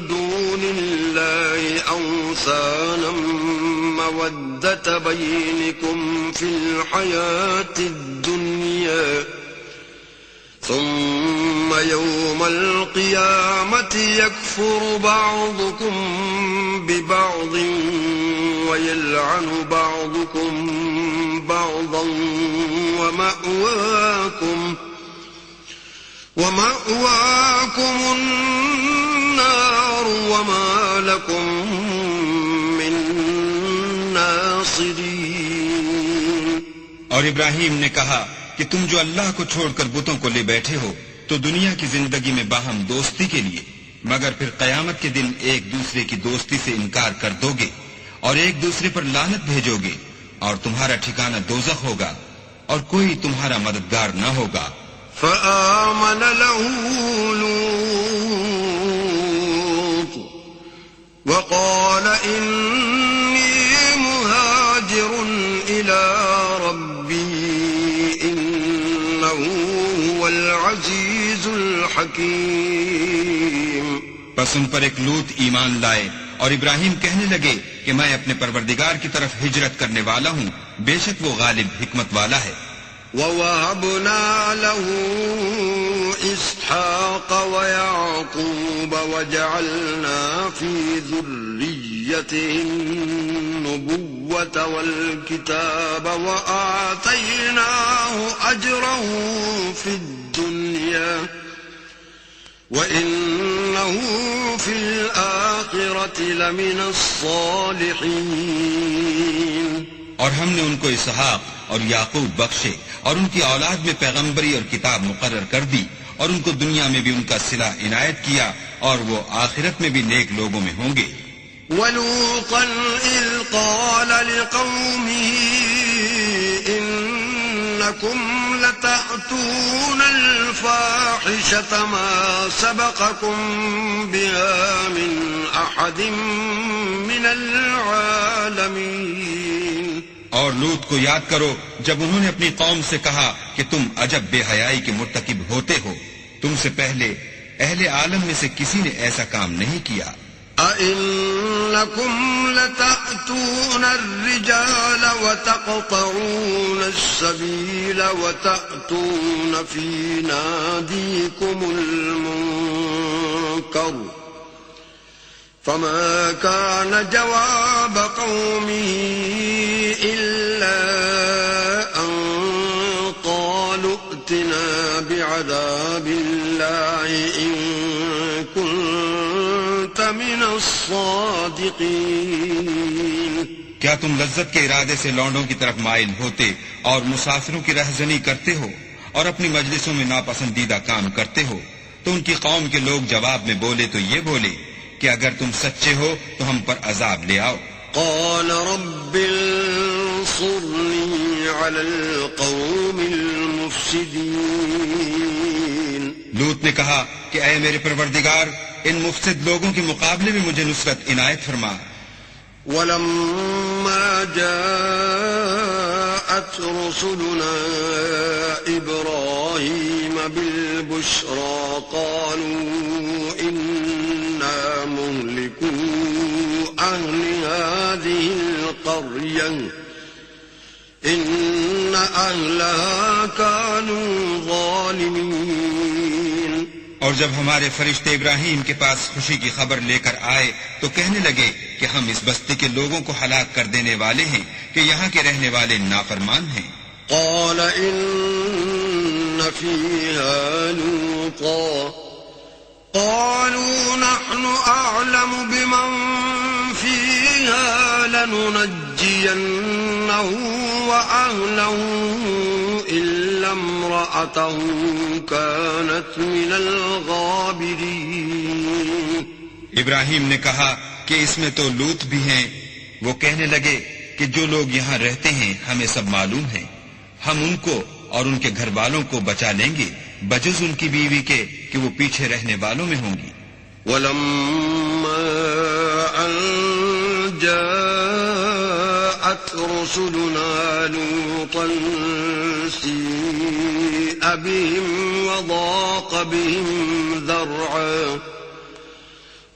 B: دون الله أوثانا مودة بينكم في الحياة الدنيا ثم يوم القيامة يكفر بعضكم ببعض ويلعن بعضكم بعضا ومأواكم النار وما لكم من ناصرين.
C: اور ابراہیم نے کہا کہ تم جو اللہ کو چھوڑ کر بتوں کو لے بیٹھے ہو تو دنیا کی زندگی میں باہم دوستی کے لیے، مگر پھر قیامت کے دن ایک دوسرے کی دوستی سے انکار کر دو گے اور ایک دوسرے پر لعنت بھیجو گے، اور تمہارا ٹھکانہ دوزخ ہوگا اور کوئی تمہارا مددگار نہ ہوگا.
B: فآمن له لوط وقال إني مهاجر إلى ربي إنه هو العزيز الحكيم.
C: بس ان پر ایک لوط ایمان لائے اور ابراہیم کہنے لگے کہ میں اپنے پروردگار کی طرف ہجرت کرنے والا ہوں، بے شک وہ غالب حکمت والا ہے.
B: ووهبنا له إسحاق ويعقوب وجعلنا في ذريته النبوة والكتاب وآتيناه أجره في الدنيا وإنه في الآخرة لمن الصالحين.
C: اور ہم نے ان کو اسحاق اور یعقوب بخشے اور ان کی اولاد میں پیغمبری اور کتاب مقرر کر دی اور ان کو دنیا میں بھی ان کا صلہ عنایت کیا اور وہ آخرت میں بھی نیک لوگوں میں ہوں گے.
B: وَلُوطًا إِذْ قَالَ لِقَوْمِهِ إِنَّكُمْ لَتَأْتُونَ الْفَاحِشَةَ مَا سَبَقَكُمْ بِهَا مِنْ أَحَدٍ مِنَ الْعَالَمِينَ.
C: اور لوط کو یاد کرو جب انہوں نے اپنی قوم سے کہا کہ تم عجب بے حیائی کے مرتکب ہوتے ہو، تم سے پہلے اہل عالم میں سے کسی نے ایسا کام نہیں کیا.
B: أَإِنَّكُمْ لَتَأْتُونَ الرِّجَالَ وَتَقْطَعُونَ السَّبِيلَ وَتَأْتُونَ فِي نَادِيكُمُ الْمُنكَرَ فَمَا كَانَ جَوَابَ قَوْمِهِ إِلَّا أَن قَالُوا ائْتِنَا بِعَذَابِ اللَّهِ إِن كُنتَ مِنَ الصَّادِقِينَ.
C: کیا تم لذت کے ارادے سے لونڈوں کی طرف مائل ہوتے اور مسافروں کی رہزنی کرتے ہو اور اپنی مجلسوں میں ناپسندیدہ کام کرتے ہو؟ تو ان کی قوم کے لوگ جواب میں بولے تو یہ بولے کہ اگر تم سچے ہو تو ہم پر عذاب لے آؤ.
B: قال رب انصرني على القوم المفسدين.
C: لوط نے کہا کہ اے میرے پروردگار ان مفسد لوگوں کے مقابلے میں مجھے نصرت عنایت فرما.
B: ولما جاءت رسلنا إبراهيم بالبشرى قالوا إنا مهلكو أهل هذه القرية إن أهلها كانوا ظالمين.
C: اور جب ہمارے فرشتے ابراہیم کے پاس خوشی کی خبر لے کر آئے تو کہنے لگے کہ ہم اس بستی کے لوگوں کو ہلاک کر دینے والے ہیں کہ یہاں کے رہنے والے نافرمان ہیں.
B: قال إن فيها لوطا قالوا نحن أعلم بمن فيها لننجينه وأهله إلا امرأته كانت من الغابرين.
C: ابراہیم نے کہا کہ اس میں تو لوط بھی ہیں. وہ کہنے لگے کہ جو لوگ یہاں رہتے ہیں ہمیں سب معلوم ہے، ہم ان کو اور ان کے گھر والوں کو بچا لیں گے بجز ان کی بیوی کے کہ وہ پیچھے رہنے والوں میں ہوں گی.
B: وَلَمَّا أَن جَاءَتْ رُسُلُنَا لُوطًا سِيءَ بِهِمْ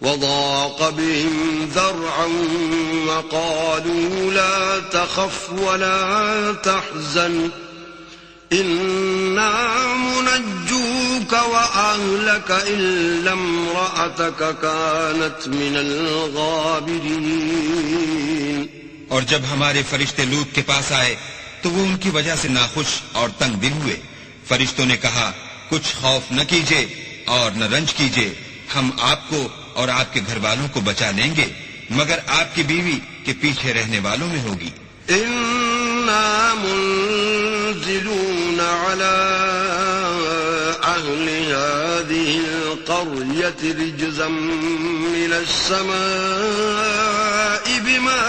B: وضاق بهم ذرعا وقالوا لا تخف ولا تحزن إنا منجوك وأهلك إلا امرأتك كانت من الغابرين.
C: اور جب ہمارے فرشتے لوط کے پاس آئے تو وہ ان کی وجہ سے ناخوش اور تنگ دل ہوئے. فرشتوں نے کہا کچھ خوف نہ کیجیے اور نہ رنج کیجیے، ہم آپ کو اور آپ کے گھر والوں کو بچا لیں گے مگر آپ کی بیوی کے پیچھے رہنے والوں میں ہوگی.
B: إنا منزلون على أهل هذه القرية رجزا من السماء بما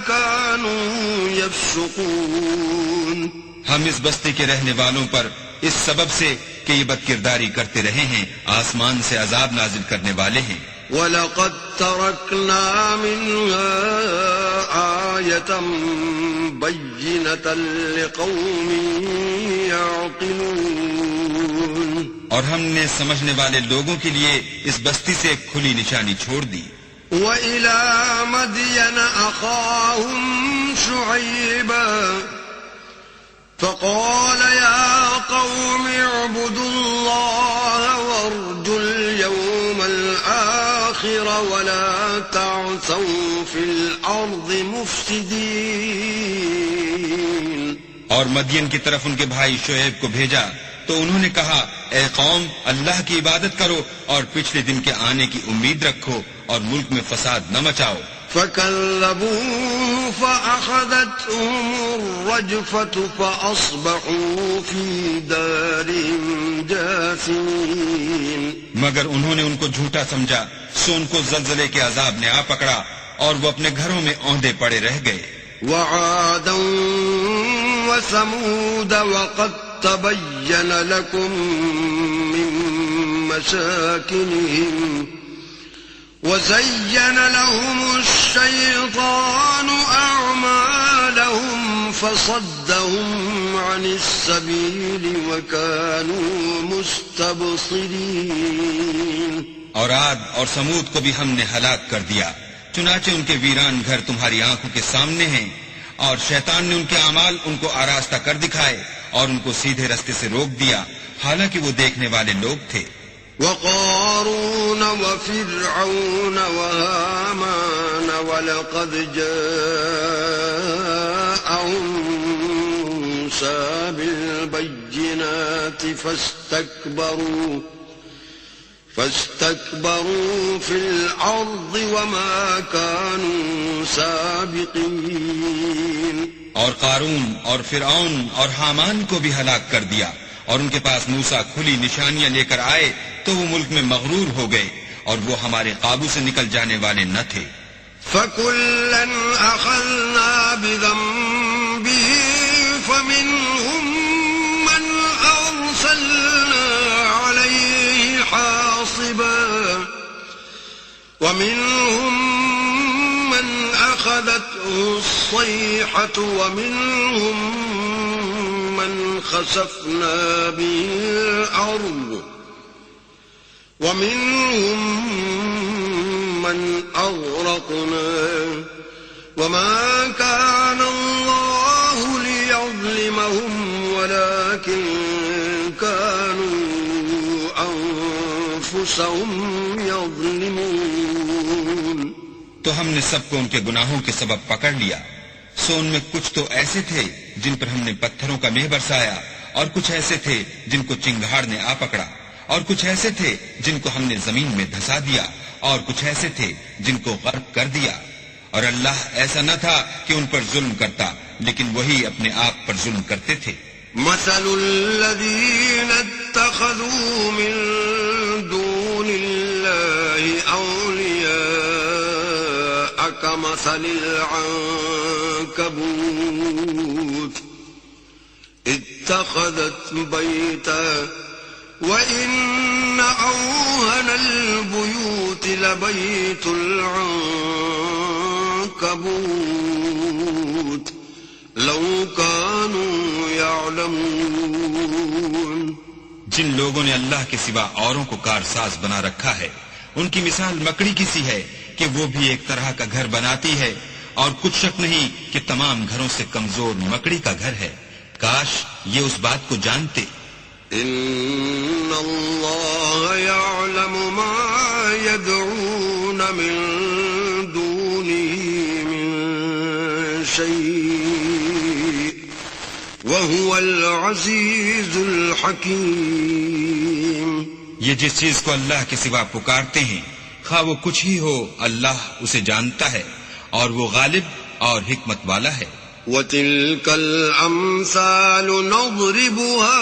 B: كانوا يفسقون.
C: ہم اس بستی کے رہنے والوں پر اس سبب سے کہ یہ بدکرداری کرتے رہے ہیں آسمان سے عذاب نازل کرنے والے ہیں.
B: وَلَقَدْ تَرَكْنَا مِنْهَا آيَةً بَيِّنَةً لِقَوْمٍ يَعْقِلُونَ.
C: اور ہم نے سمجھنے والے لوگوں کے لیے اس بستی سے ایک کھلی نشانی چھوڑ دی.
B: وَإِلَى مَدْيَنَ أَخَاهُمْ شُعَيْبًا فقال يا قوم اعبدوا الله وارجوا اليوم الآخر ولا تعثوا في الأرض مفسدين.
C: اور مدین کی طرف ان کے بھائی شعیب کو بھیجا تو انہوں نے کہا اے قوم اللہ کی عبادت کرو اور پچھلے دن کے آنے کی امید رکھو اور ملک میں فساد نہ مچاؤ.
B: فكذبوه فأخذتهم الرجفة فأصبحوا في دارهم جاثمين.
C: مگر انہوں نے ان کو جھوٹا سمجھا سو ان کو زلزلے کے عذاب نے آ پکڑا اور وہ اپنے گھروں میں اوندے پڑے رہ گئے.
B: وعادا وثمود وقد تبين لكم من مساكنهم وزين لهم الشيطان أعمالهم فصدهم عن السبيل وكانوا مستبصرين.
C: اور عاد اور سمود کو بھی ہم نے ہلاک کر دیا چنانچہ ان کے ویران گھر تمہاری آنکھوں کے سامنے ہیں اور شیطان نے ان کے اعمال ان کو آراستہ کر دکھائے اور ان کو سیدھے رستے سے روک دیا حالانکہ وہ دیکھنے والے لوگ تھے.
B: وقارون وفرعون وهامان ولقد جاءهم موسى بالبينات فاستكبروا في الأرض وما كانوا سابقين.
C: اور قارون اور فرعون اور حامان کو بھی ہلاک کر دیا اور ان کے پاس موسیٰ کھلی نشانیاں لے کر آئے تو وہ ملک میں مغرور ہو گئے اور وہ ہمارے قابو سے نکل جانے والے نہ تھے.
B: فَكُلًّا أَخَذْنَا بِذَنبِهِ فَمِنْهُمْ مَنْ أَرْسَلْنَا عَلَيْهِ حَاصِبًا وَمِنْهُمْ مَنْ أَخَذَتْهُ الصَّيْحَةُ وَمِنْهُمْ من خسفنا به الأرض ومنهم من أغرقنا وما كان الله ليظلمهم ولكن كانوا أنفسهم يظلمون.
C: تو ہم نے سب کو ان کے گناہوں کے سبب پکڑ لیا سو ان میں کچھ تو ایسے تھے جن پر ہم نے پتھروں کا مہ برسایا اور کچھ ایسے تھے جن کو چنگھاڑ نے آ پکڑا اور کچھ ایسے تھے جن کو ہم نے زمین میں دھسا دیا اور کچھ ایسے تھے جن کو غرق کر دیا. اور اللہ ایسا نہ تھا کہ ان پر ظلم کرتا لیکن وہی اپنے آپ پر ظلم کرتے تھے.
B: مثل الذين اتخذوا من دون الله أولياء كمثل العنكبوت اتخذت بيتا وإن أوهن البيوت لبيت العنكبوت لو كانوا يعلمون.
C: جن لوگوں نے اللہ کے سوا اوروں کو کارساز بنا رکھا ہے ان کی مثال مکڑی کی سی ہے کہ وہ بھی ایک طرح کا گھر بناتی ہے اور کچھ شک نہیں کہ تمام گھروں سے کمزور مکڑی کا گھر ہے. کاش یہ اس بات کو جانتے.
B: ان اللہ یعلم ما يدعون من دونه من شيء وهو العزیز الحکیم.
C: یہ جس چیز کو اللہ کے سوا پکارتے ہیں خواہ وہ کچھ ہی ہو اللہ اسے جانتا ہے اور وہ غالب اور حکمت والا ہے.
B: وَتِلْكَ الْأَمْثَالُ نَضْرِبُهَا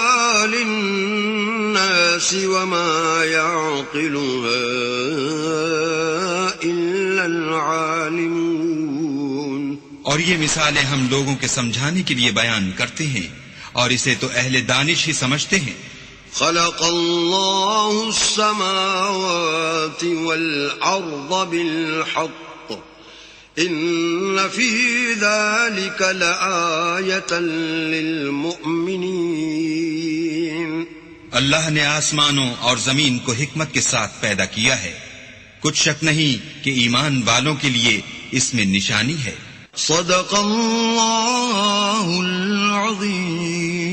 B: لِلنَّاسِ وَمَا يَعْقِلُهَا إِلَّا الْعَالِمُونَ.
C: اور یہ مثالیں ہم لوگوں کے سمجھانے کے لیے بیان کرتے ہیں اور اسے تو اہل دانش ہی سمجھتے ہیں.
B: خلق اللہ السماوات والأرض بالحق ان فی ذلك لآیة للمؤمنین.
C: اللہ نے آسمانوں اور زمین کو حکمت کے ساتھ پیدا کیا ہے کچھ شک نہیں کہ ایمان والوں کے لیے اس میں نشانی ہے.
A: صدق اللہ العظیم.